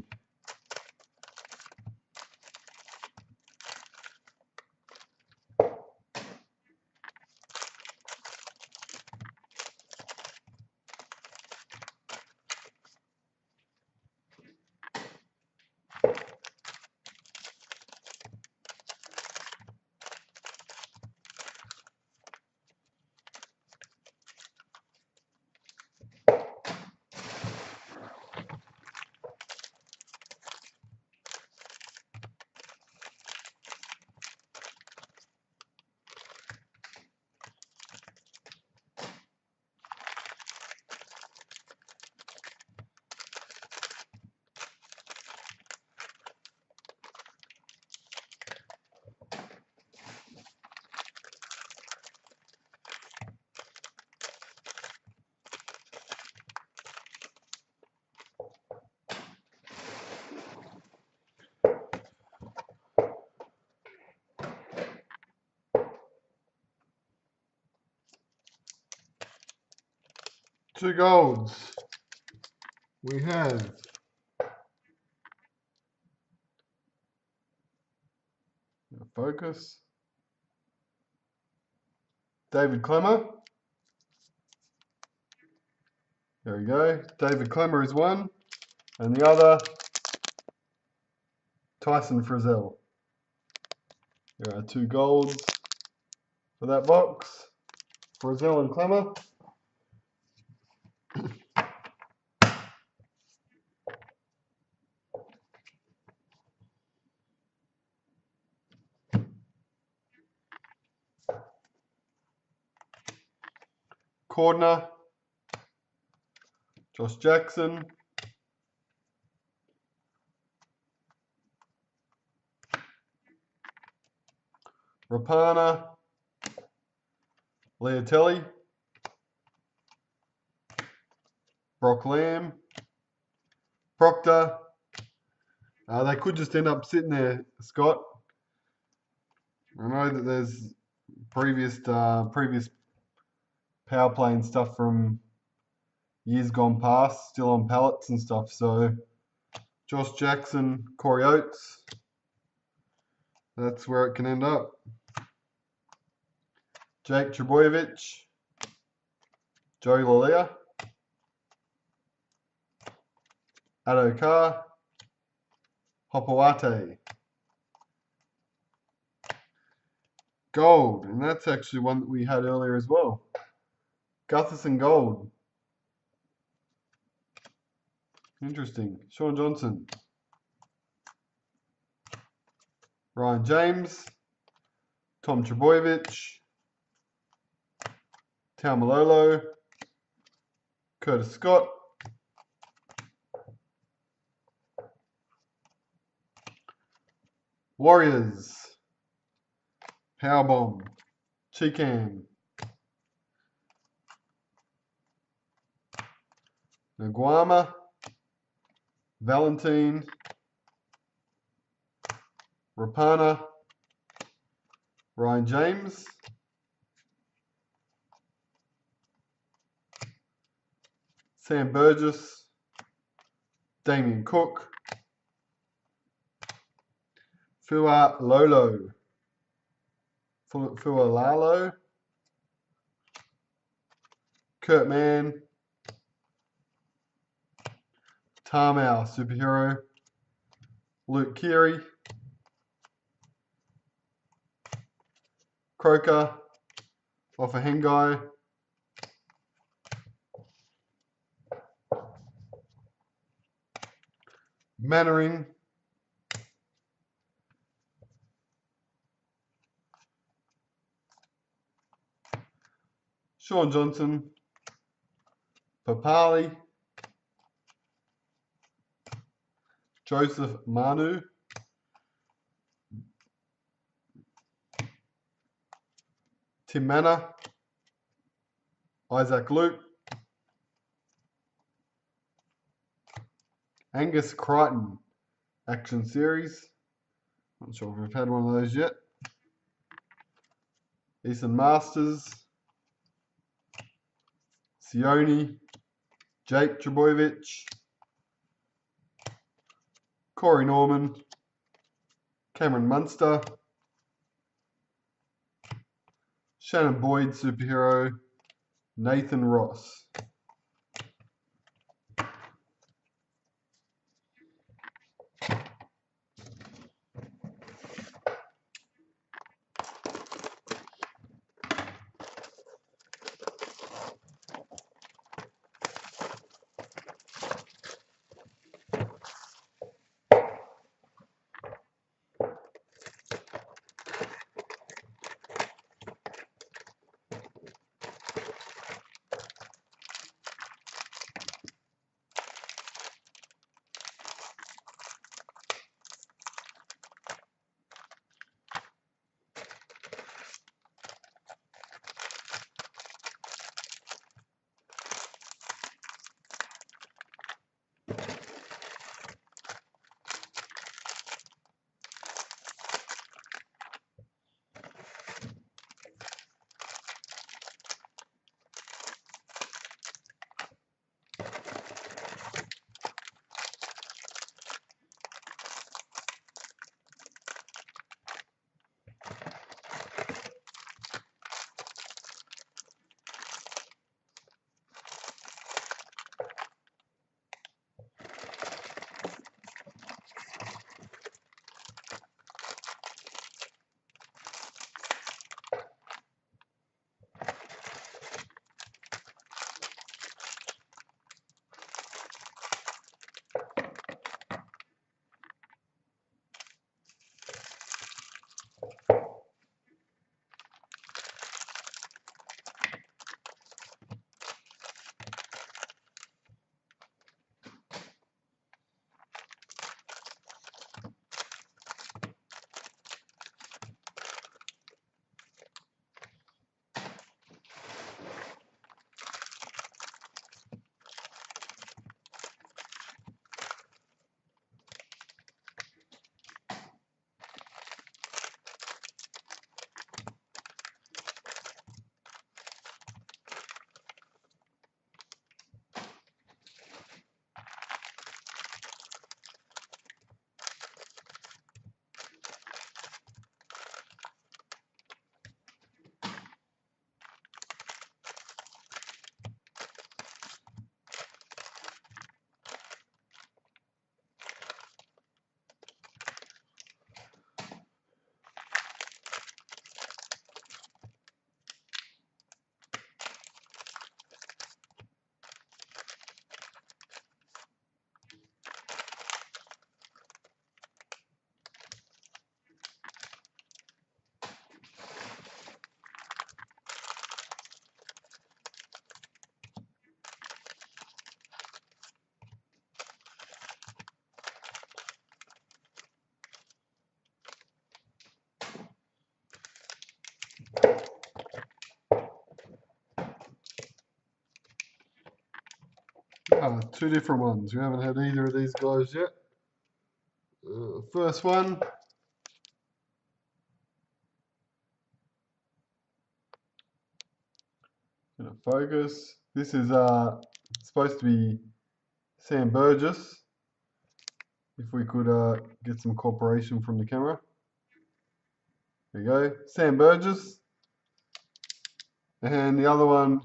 Two golds. We have focus. David Clemmer. There we go. David Clemmer is one. And the other, Tyson Frizzell. There are two golds for that box. Frizzell and Clemmer. Cordner, Josh Jackson, Rapana, Leotelli, Brock Lamb, Proctor. They could just end up sitting there, Scott. I know that there's previous power play and stuff from years gone past still on pallets and stuff. So Josh Jackson, Corey Oates, that's where it can end up. Jake Trebojevic, Joey Lalia, Adokar, Hopawate. Gold, and that's actually one that we had earlier as well. Gutherson Gold. Interesting. Sean Johnson. Ryan James. Tom Trebojevic. Taumalolo. Curtis Scott. Warriors. Powerbomb. Cheekham. Naguama. Valentine. Rapana. Ryan James. Sam Burgess. Damien Cook. Fua Lolo. Fua Lalo. Kurt Mann. Tarmow, superhero. Luke Keary. Croker. Offahengai. Mannering. Sean Johnson, Papali, Joseph Manu, Tim Manor, Isaac Luke, Angus Crichton, Action Series. Not sure if we've had one of those yet. Ethan Masters, Sione, Jake Trebojevic, Corey Norman, Cameron Munster, Shannon Boyd, Superhero, Nathan Ross. Two different ones. We haven't had either of these guys yet. First one. Gonna focus. This is supposed to be Sam Burgess. If we could get some cooperation from the camera. There you go. Sam Burgess. And the other one,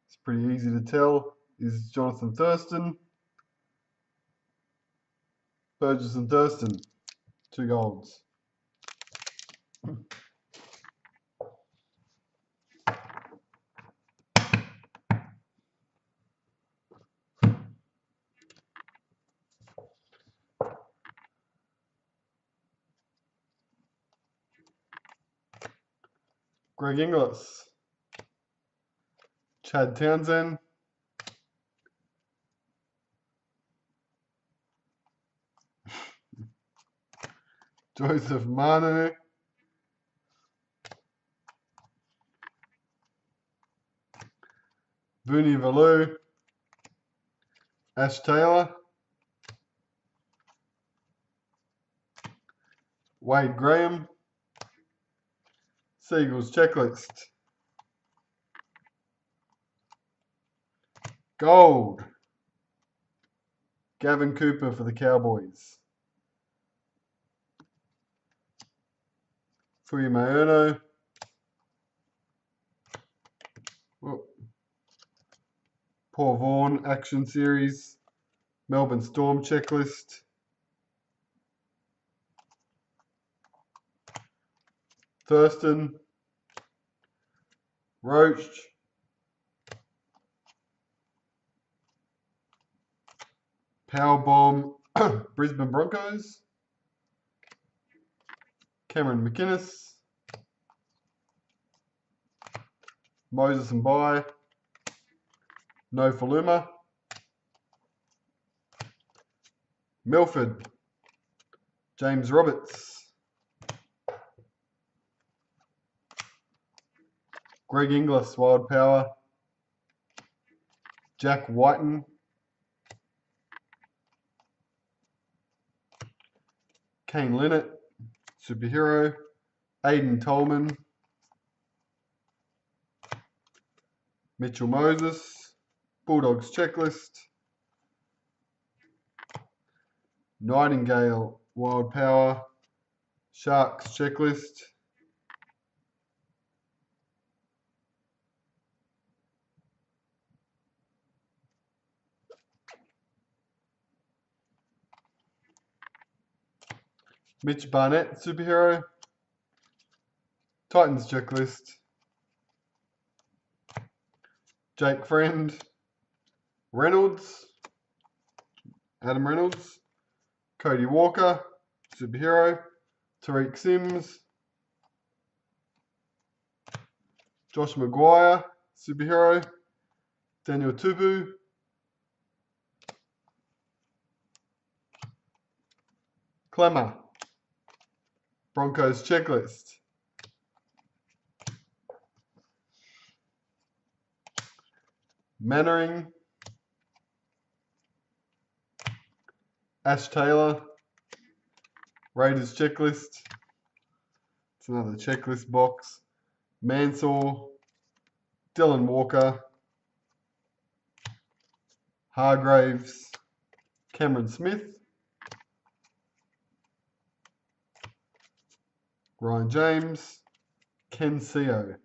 it's pretty easy to tell, is Jonathan Thurston. Burgess and Thurston, 2 golds. Greg Inglis, Chad Townsend. Joseph Manu. Booney Valu. Ash Taylor. Wade Graham. Seagulls checklist. Gold. Gavin Cooper for the Cowboys. Fui Mayono. Paul Vaughan Action Series. Melbourne Storm checklist. Thurston. Roach. Powerbomb Brisbane Broncos. Cameron McInnes. Moses and Bai. No Faluma. Milford. James Roberts. Greg Inglis, Wild Power. Jack Whiten. Kane Linnett, Superhero. Aiden Tolman. Mitchell Moses. Bulldogs Checklist. Nightingale, Wild Power. Sharks Checklist. Mitch Barnett, Superhero. Titans Checklist. Jake Friend. Reynolds. Adam Reynolds. Cody Walker, Superhero. Tariq Sims. Josh Maguire, Superhero. Daniel Tubu. Clemmer, Broncos Checklist. Mannering. Ash Taylor. Raiders Checklist. It's another checklist box. Mansour. Dylan Walker. Hargraves. Cameron Smith. Ryan James. Ken Seo.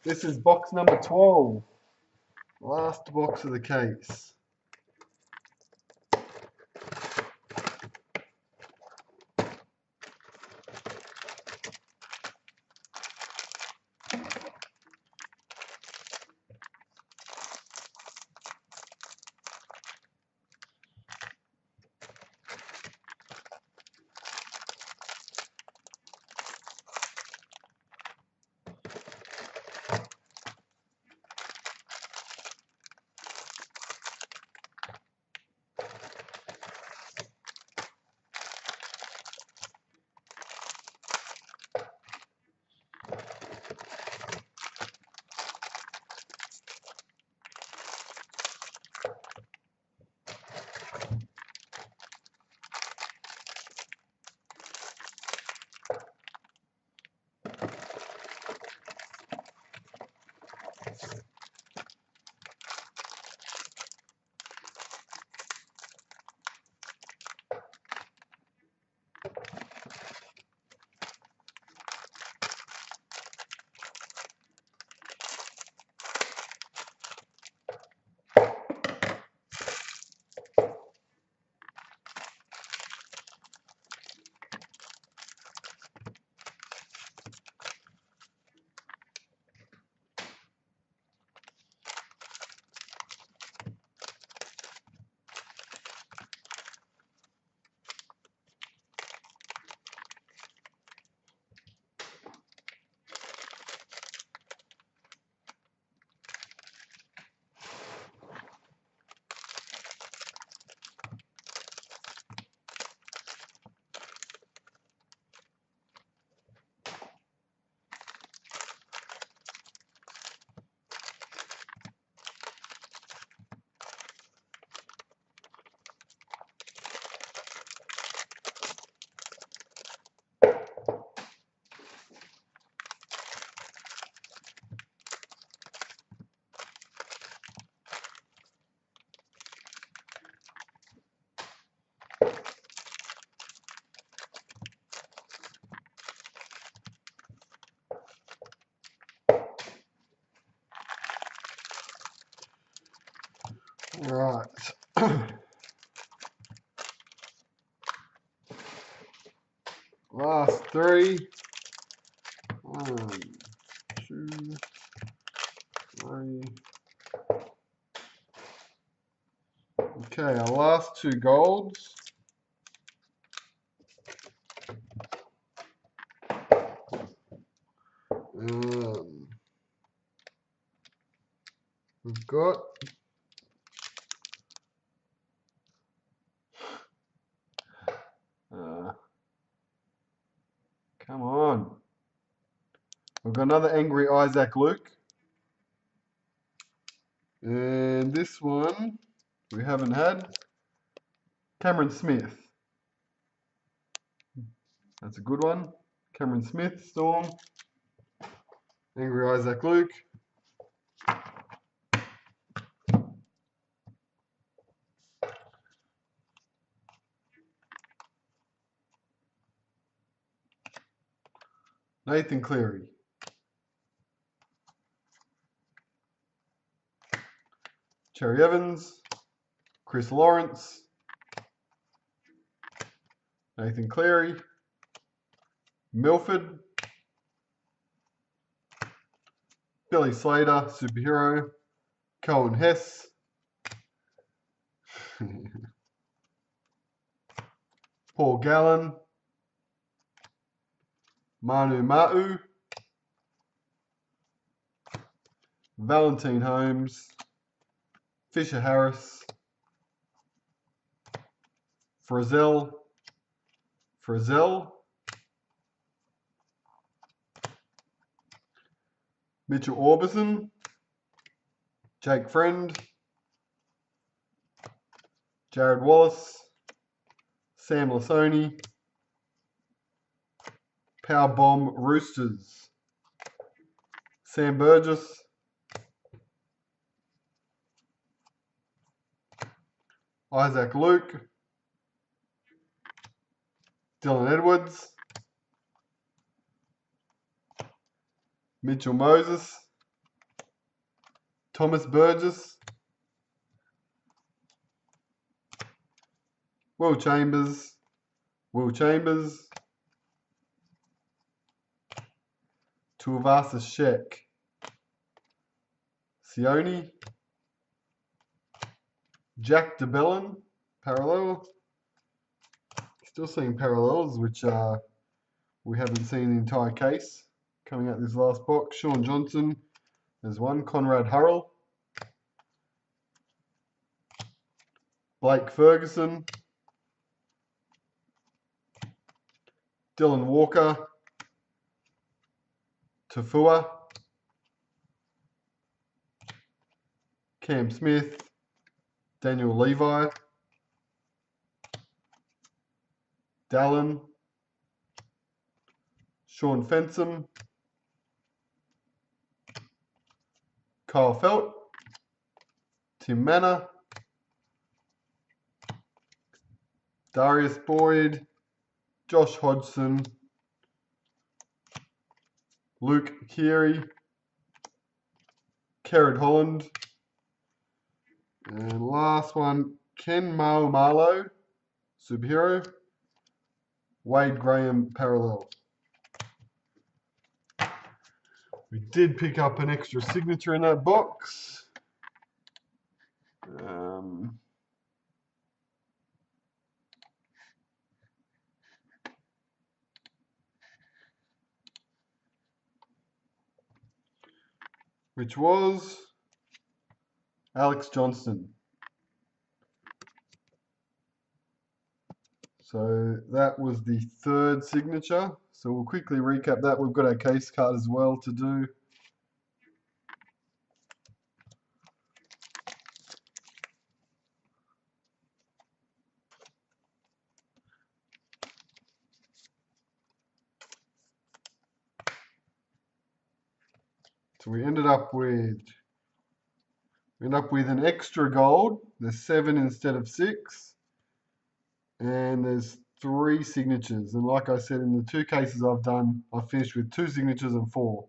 This is box number 12. Last box of the case. Right. Last three. 1, 2, 3. Okay, our last two golds. We've got come on. We've got another Angry Isaac Luke. And this one we haven't had. Cameron Smith. That's a good one. Cameron Smith, Storm. Angry Isaac Luke. Nathan Cleary. Cherry Evans. Chris Lawrence. Nathan Cleary. Milford. Billy Slater, Superhero. Cohen Hess. Paul Gallen. Manu Ma'u. Valentine Holmes. Fisher Harris. Frizzell. Mitchell Orbison. Jake Friend. Jared Wallace. Sam Lasoni. Powerbomb Roosters. Sam Burgess. Isaac Luke. Dylan Edwards. Mitchell Moses. Thomas Burgess. Will Chambers. Tuivasa Sheck. Sione. Jack DeBellin. Parallel. Still seeing parallels, which we haven't seen the entire case. Coming out this last box. Sean Johnson. There's one. Conrad Hurrell. Blake Ferguson. Dylan Walker. Tafua. Cam Smith. Daniel Levi. Dallin. Sean Fensom. Kyle Felt. Tim Manor. Darius Boyd. Josh Hodgson. Luke Keary. Kerrod Holland. And last one, Ken Marlow, Superhero. Wade Graham, Parallel. We did pick up an extra signature in that box. Which was Alex Johnston. So that was the third signature. So we'll quickly recap that. We've got our case card as well to do. So we ended up with an extra gold. There's 7 instead of 6. And there's 3 signatures. And like I said, in the 2 cases I've done, I've finished with 2 signatures and 4.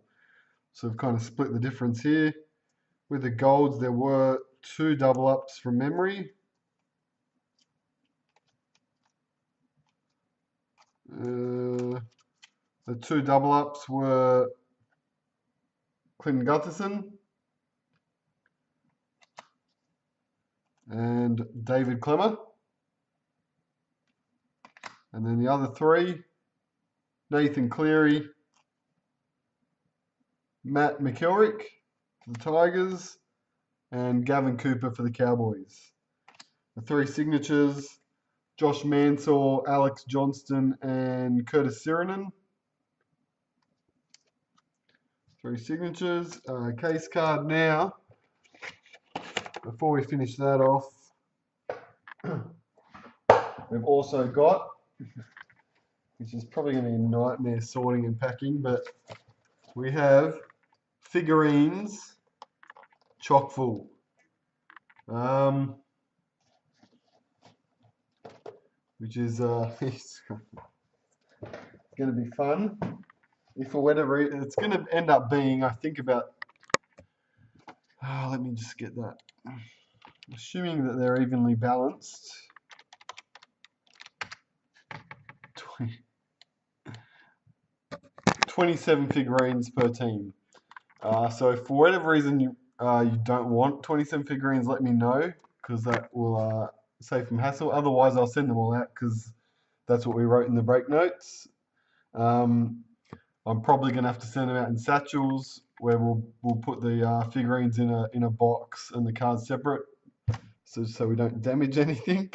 So I've kind of split the difference here. With the golds, there were 2 double ups from memory. The 2 double ups were Clinton Gutherson and David Clemmer. And then the other 3, Nathan Cleary, Matt McElrick for the Tigers, and Gavin Cooper for the Cowboys. The 3 signatures, Josh Mansour, Alex Johnston, and Curtis Sirinen. 3 signatures. Case card now. Before we finish that off, we've also got, which is probably going to be a nightmare sorting and packing, but we have figurines chock full. Which is it's going to be fun. If for whatever reason, it's going to end up being, I think, about, let me just get that. Assuming that they're evenly balanced, 27 figurines per team. So for whatever reason you don't want 27 figurines, let me know, because that will save some hassle. Otherwise, I'll send them all out, because that's what we wrote in the break notes. I'm probably going to have to send them out in satchels, where we'll put the figurines in a box and the cards separate, so we don't damage anything.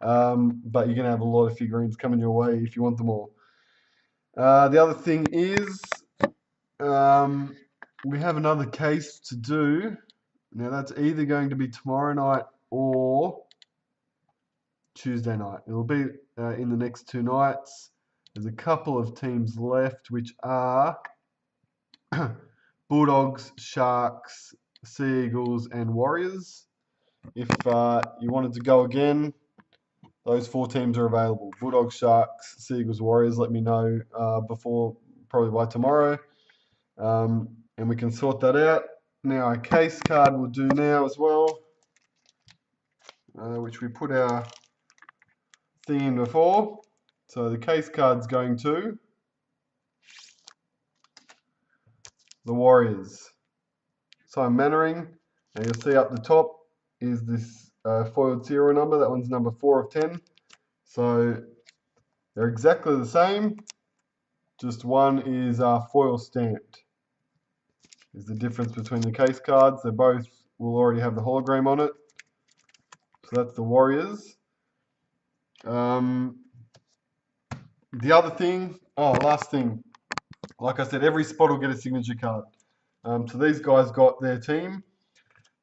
But you're going to have a lot of figurines coming your way if you want them all. The other thing is, we have another case to do. Now that's either going to be tomorrow night or Tuesday night. It'll be in the next 2 nights. There's a couple of teams left, which are Bulldogs, Sharks, Sea Eagles, and Warriors. If you wanted to go again, those 4 teams are available. Bulldogs, Sharks, Sea Eagles, Warriors. Let me know before, probably by tomorrow, and we can sort that out. Now, a case card will do now as well, which we put our thing in before. So the case card's going to the Warriors. Simon Mannering. Now you'll see up the top is this foiled serial number. That one's number 4 of 10. So they're exactly the same. Just one is foil stamped. Is the difference between the case cards. They both will already have the hologram on it. So that's the Warriors. The other thing, last thing, like I said, every spot will get a signature card. So these guys got their team.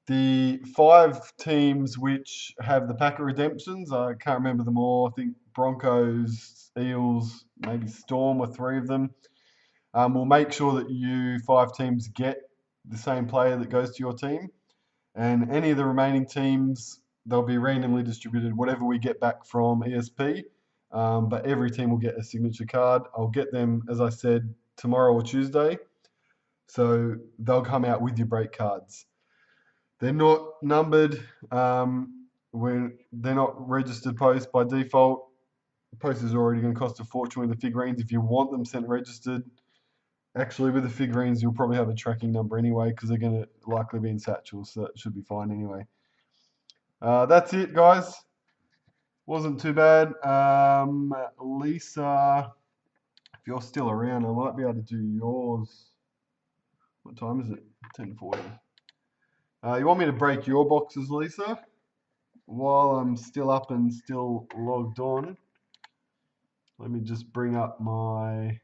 The 5 teams which have the packet redemptions, I can't remember them all. I think Broncos, Eels, maybe Storm or 3 of them. We'll make sure that you 5 teams get the same player that goes to your team. And any of the remaining teams, they'll be randomly distributed, whatever we get back from ESP. But every team will get a signature card. I'll get them, as I said, tomorrow or Tuesday. So they'll come out with your break cards. They're not numbered. When they're not registered post by default. Post is already going to cost a fortune with the figurines. If you want them sent registered, actually with the figurines, you'll probably have a tracking number anyway, because they're going to likely be in satchels, so that should be fine anyway. That's it, guys. Wasn't too bad. Lisa, if you're still around, I might be able to do yours. What time is it? 10:40. You want me to break your boxes, Lisa? While I'm still up and still logged on, let me just bring up my,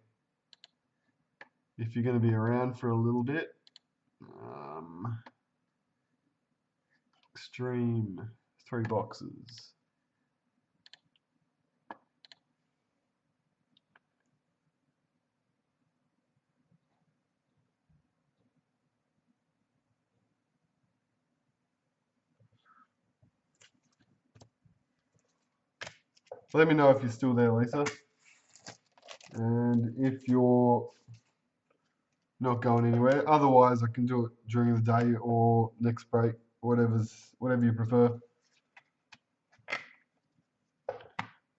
if you're going to be around for a little bit, Xtreme, 3 boxes. Let me know if you're still there, Lisa. And if you're not going anywhere, otherwise I can do it during the day or next break whatever you prefer.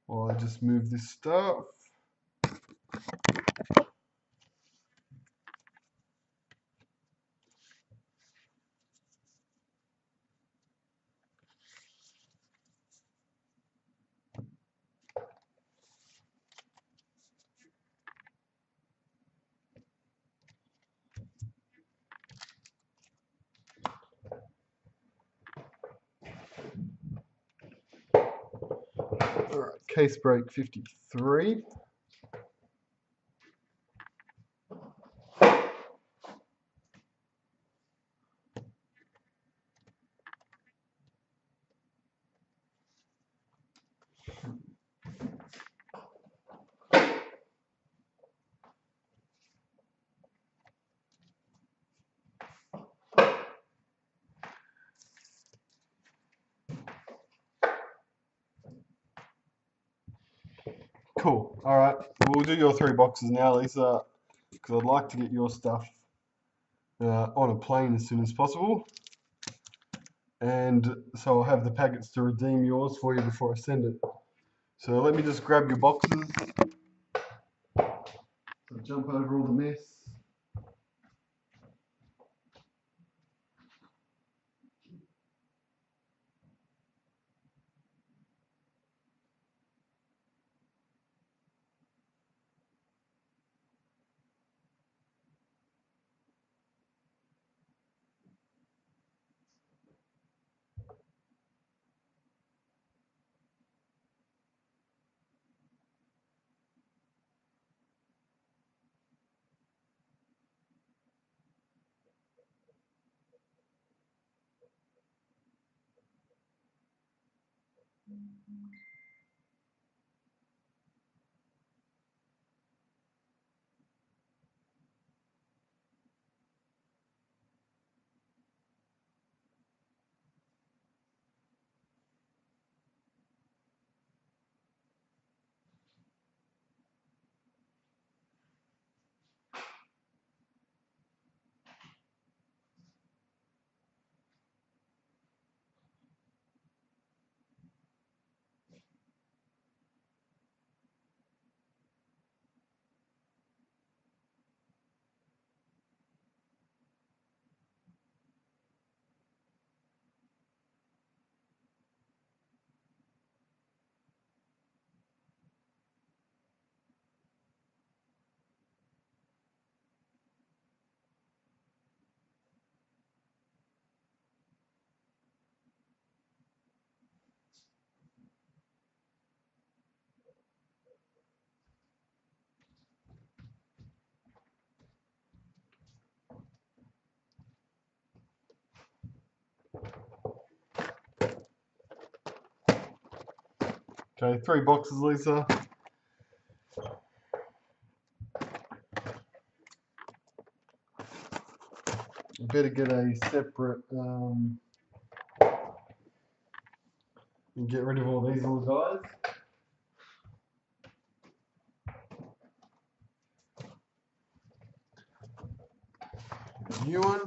While I just move this stuff. Alright, case break 53. Cool. Alright, we'll do your 3 boxes now, Lisa, because I'd like to get your stuff on a plane as soon as possible. And so I'll have the packets to redeem yours for you before I send it. So let me just grab your boxes. So jump over all the mess. Okay, 3 boxes, Lisa. Better get a separate and get rid of all these little guys. New one.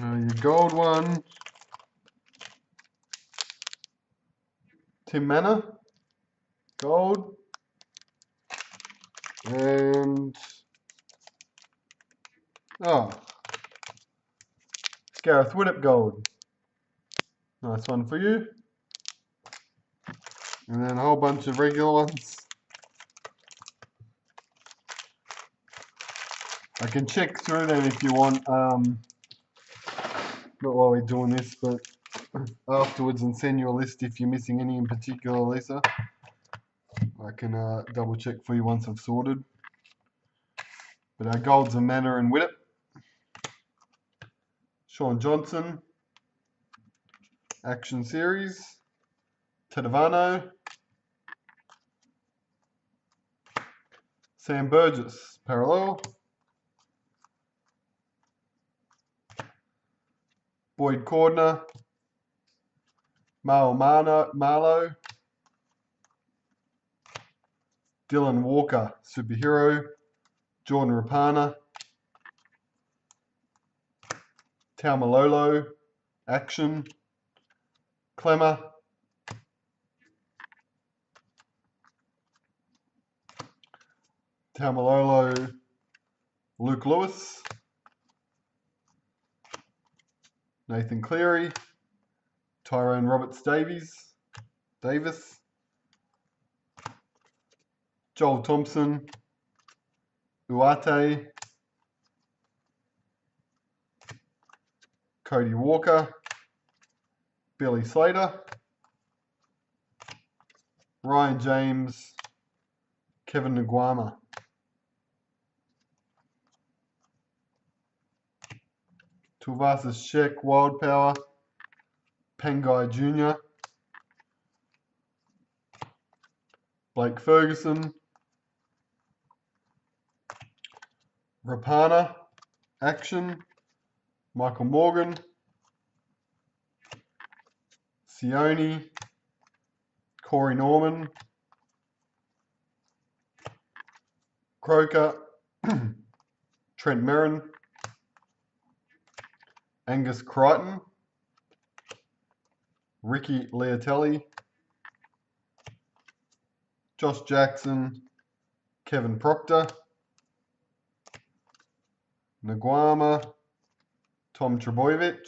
Your gold one. Tim Manor. Gold. And Gareth Widdop gold. Nice one for you. And then a whole bunch of regular ones. I can check through them if you want, not while we're doing this, but afterwards, and send you a list if you're missing any in particular, Lisa. I can double check for you once I've sorted. But our golds are Manor and Widdop. Sean Johnson. Action Series. Tedavano. Sam Burgess. Parallel. Boyd Cordner. Marlow. Dylan Walker. Superhero. Jordan Rapana. Taumalolo. Action. Clemmer. Taumalolo. Luke Lewis. Nathan Cleary. Tyrone Davis. Joel Thompson. Uate. Cody Walker. Billy Slater. Ryan James. Kevin Nguama. Tuivasa Sheck, Wild Power. Pangai Jr. Blake Ferguson. Rapana. Action. Michael Morgan. Sione. Corey Norman. Croker. Trent Merrin. Angus Crichton. Ricky Leotelli. Josh Jackson. Kevin Proctor. Nguama. Tom Trebojevic.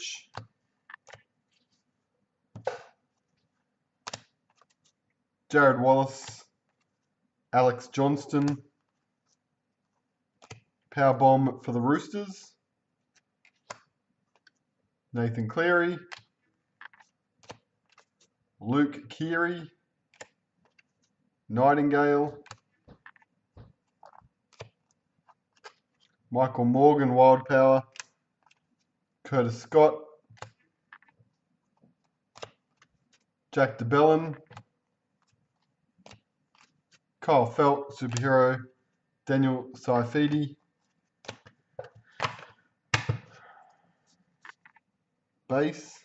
Jared Wallace. Alex Johnston. Power bomb for the Roosters. Nathan Cleary. Luke Keary. Nightingale. Michael Morgan, Wild Power. Curtis Scott. Jack DeBellin. Kyle Felt, Superhero. Daniel Saifidi. Base.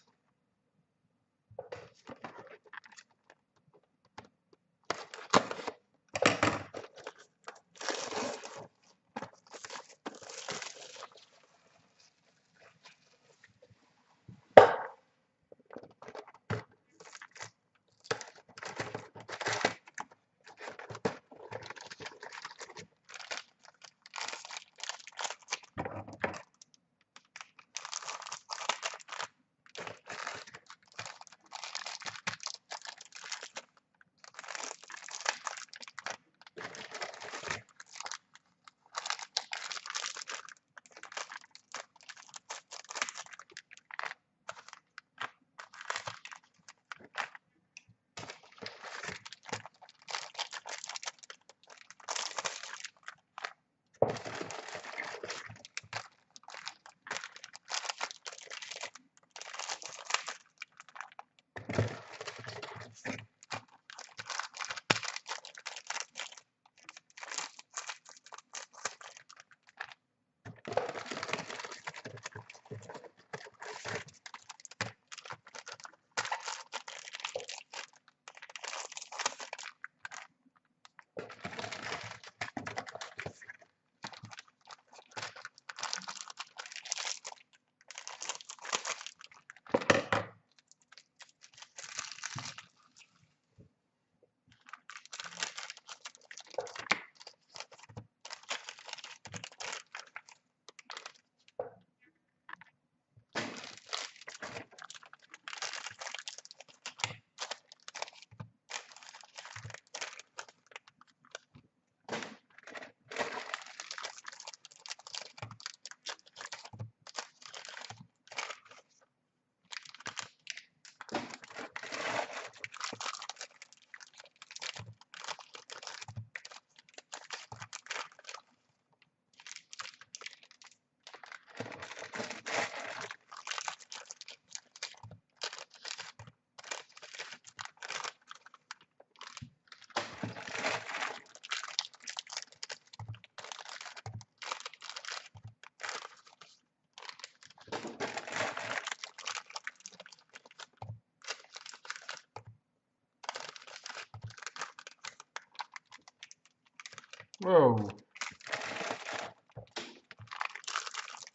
Whoa.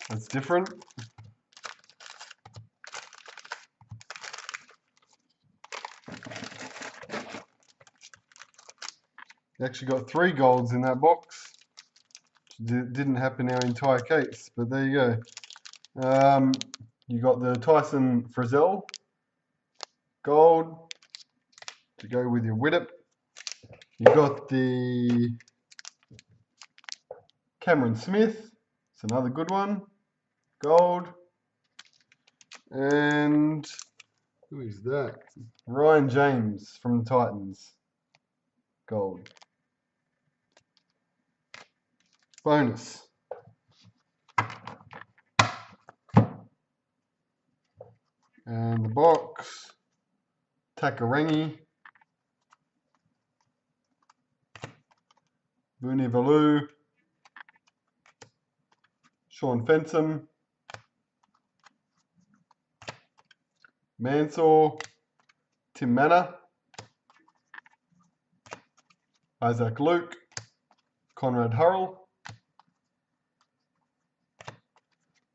That's different. You actually got 3 golds in that box. Didn't happen our entire case, but there you go. You got the Tyson Frizzell gold to go with your Widdop. You got the Cameron Smith, it's another good one, gold. And who is that? Ryan James from the Titans, gold. Bonus. And the box, Takarangi, Vunivalu, Sean Fensom, Mansour, Tim Manor, Isaac Luke, Conrad Hurrell,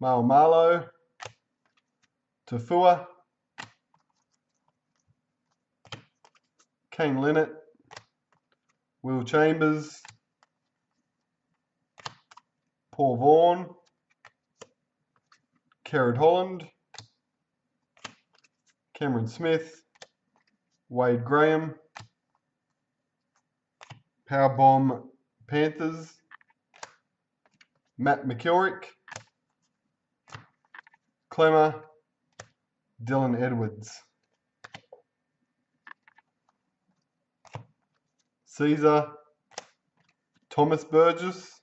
Mal Marlow, Tafua, Kane Linnett, Will Chambers, Paul Vaughan, Kerrod Holland, Cameron Smith, Wade Graham, Powerbomb Panthers, Matt McKilrick, Clemmer, Dylan Edwards, Caesar, Thomas Burgess,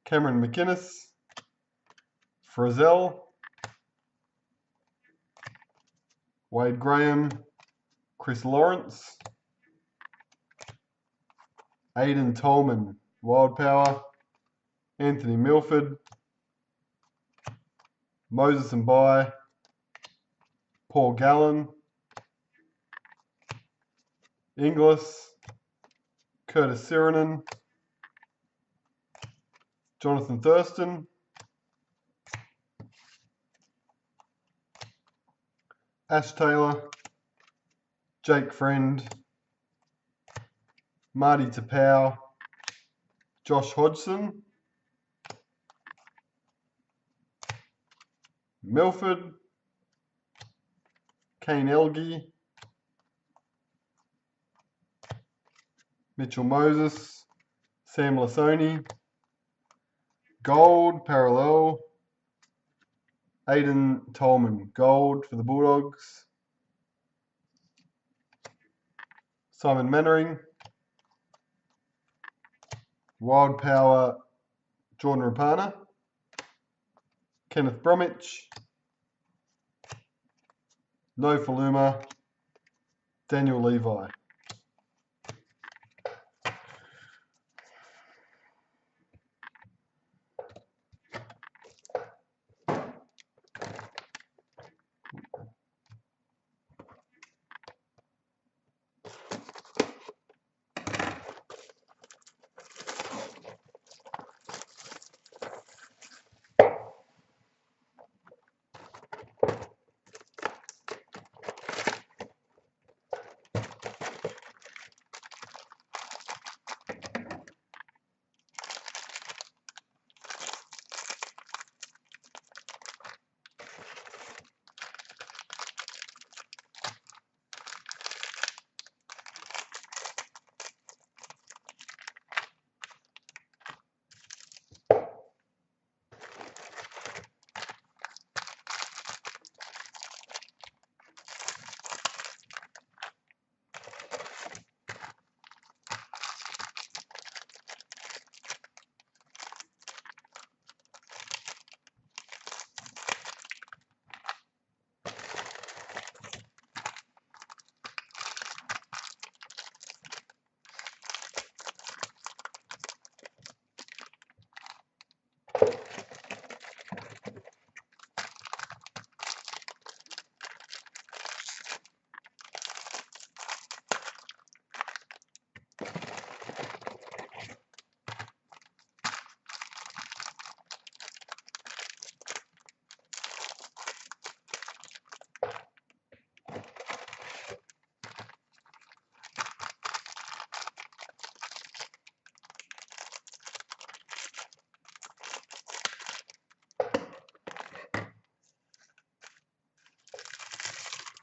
Cameron McInnes, Frizzell, Wade Graham, Chris Lawrence, Aidan Tolman, Wild Power, Anthony Milford, Moses and By, Paul Gallen, Inglis, Curtis Sirenen, Jonathan Thurston, Ash Taylor, Jake Friend, Marty Tapau, Josh Hodgson, Milford, Kane Elgie, Mitchell Moses, Sam Lasoni, gold, parallel, Aidan Tolman, gold for the Bulldogs, Simon Mannering, Wild Power, Jordan Rapana, Kenneth Bromwich, No Faluma, Daniel Levi.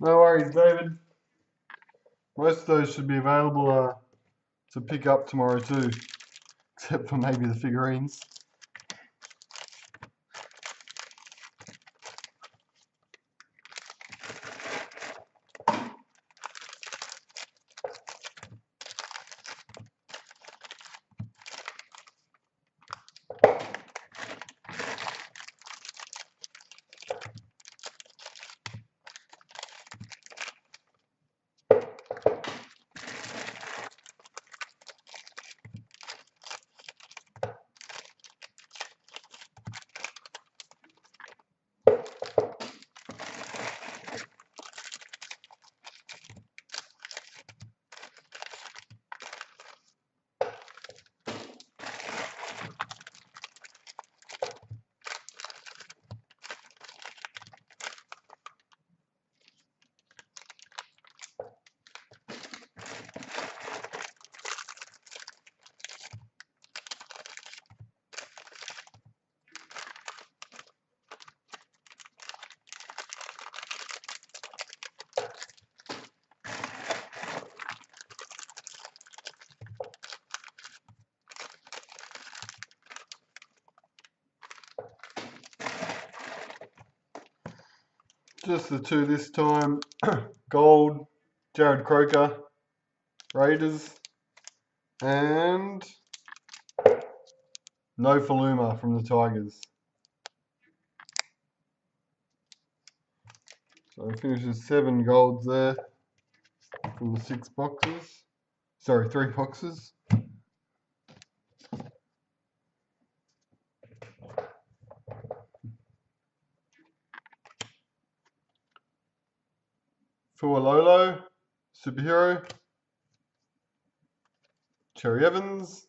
No worries, David. Most of those should be available to pick up tomorrow too, except for maybe the figurines. Just the two this time. Gold, Jared Croker, Raiders, and No Faluma from the Tigers. So it finishes 7 golds there from the 6 boxes. Sorry, 3 boxes. Fualolo, Superhero, Cherry Evans,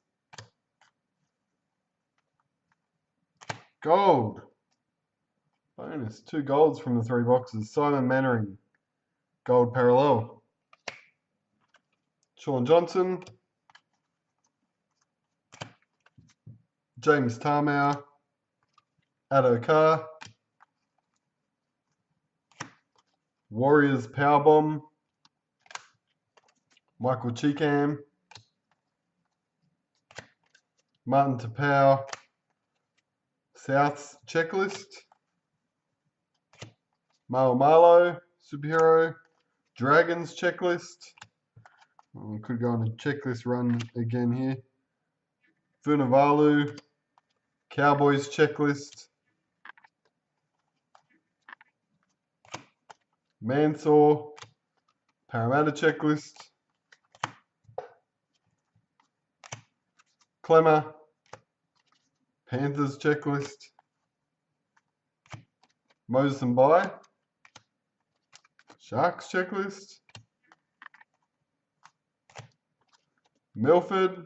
Gold. Bonus, 2 golds from the 3 boxes. Simon Mannering, Gold Parallel. Sean Johnson, James Tarmow, Addo Carr, Warriors Powerbomb, Michael Cheekham, Martin Tapau, South's Checklist, Marlo, Superhero, Dragons Checklist. Could go on a checklist run again here. Vunivalu, Cowboys Checklist, Mansour, Parramatta Checklist, Clemmer, Panthers Checklist, Moses and Bai, Sharks Checklist, Milford,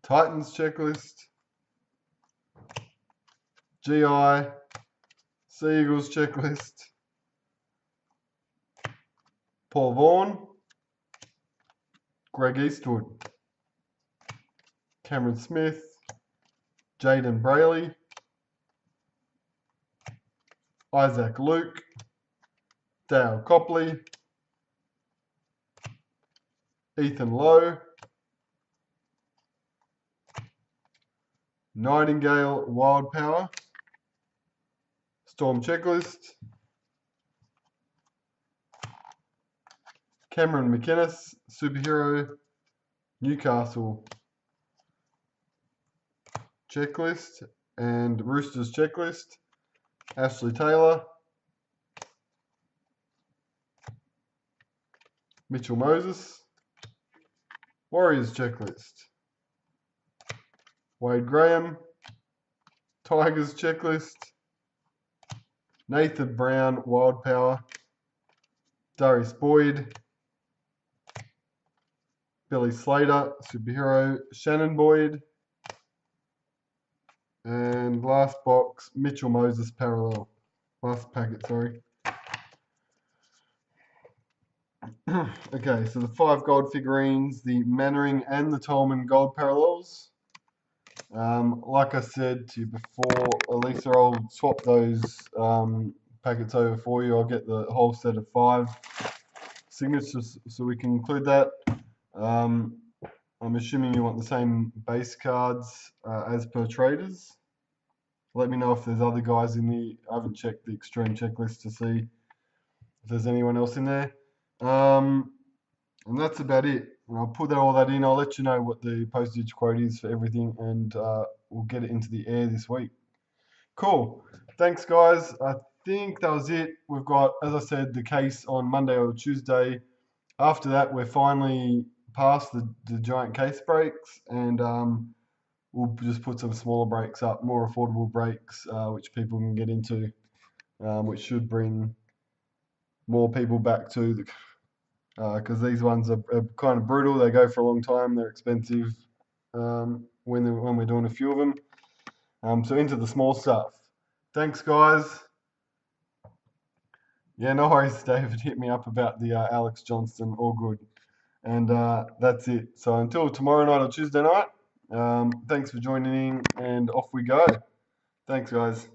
Titans Checklist, GI, Sea Eagles Checklist, Paul Vaughan, Greg Eastwood, Cameron Smith, Jaden Brayley, Isaac Luke, Dale Copley, Ethan Lowe, Nightingale Wild Power, Storm Checklist, Cameron McInnes, Superhero, Newcastle Checklist, and Roosters Checklist, Ashley Taylor, Mitchell Moses, Warriors Checklist, Wade Graham, Tigers Checklist, Nathan Brown, Wild Power, Darius Boyd, Billy Slater, Superhero, Shannon Boyd, and last box, Mitchell Moses Parallel. Last packet, sorry. Okay, so the 5 gold figurines, the Mannering and the Tolman gold parallels. Like I said to you before, Elisa, I'll swap those packets over for you. I'll get the whole set of 5 signatures so we can include that. I'm assuming you want the same base cards as per traders. Let me know if there's other guys in the. I haven't checked the Xtreme checklist to see if there's anyone else in there. And that's about it. And I'll put all that in. I'll let you know what the postage quote is for everything, and we'll get it into the air this week. Cool. Thanks, guys. I think that was it. We've got, as I said, the case on Monday or Tuesday. After that, we're finally past the giant case breaks, and we'll just put some smaller breaks up, more affordable breaks, which people can get into, which should bring more people back to the, because these ones are kind of brutal. They go for a long time. They're expensive when we're doing a few of them. So into the small stuff. Thanks, guys. Yeah, no worries, David. Hit me up about the Alex Johnston. All good. And that's it. So until tomorrow night or Tuesday night, thanks for joining in, and off we go. Thanks, guys.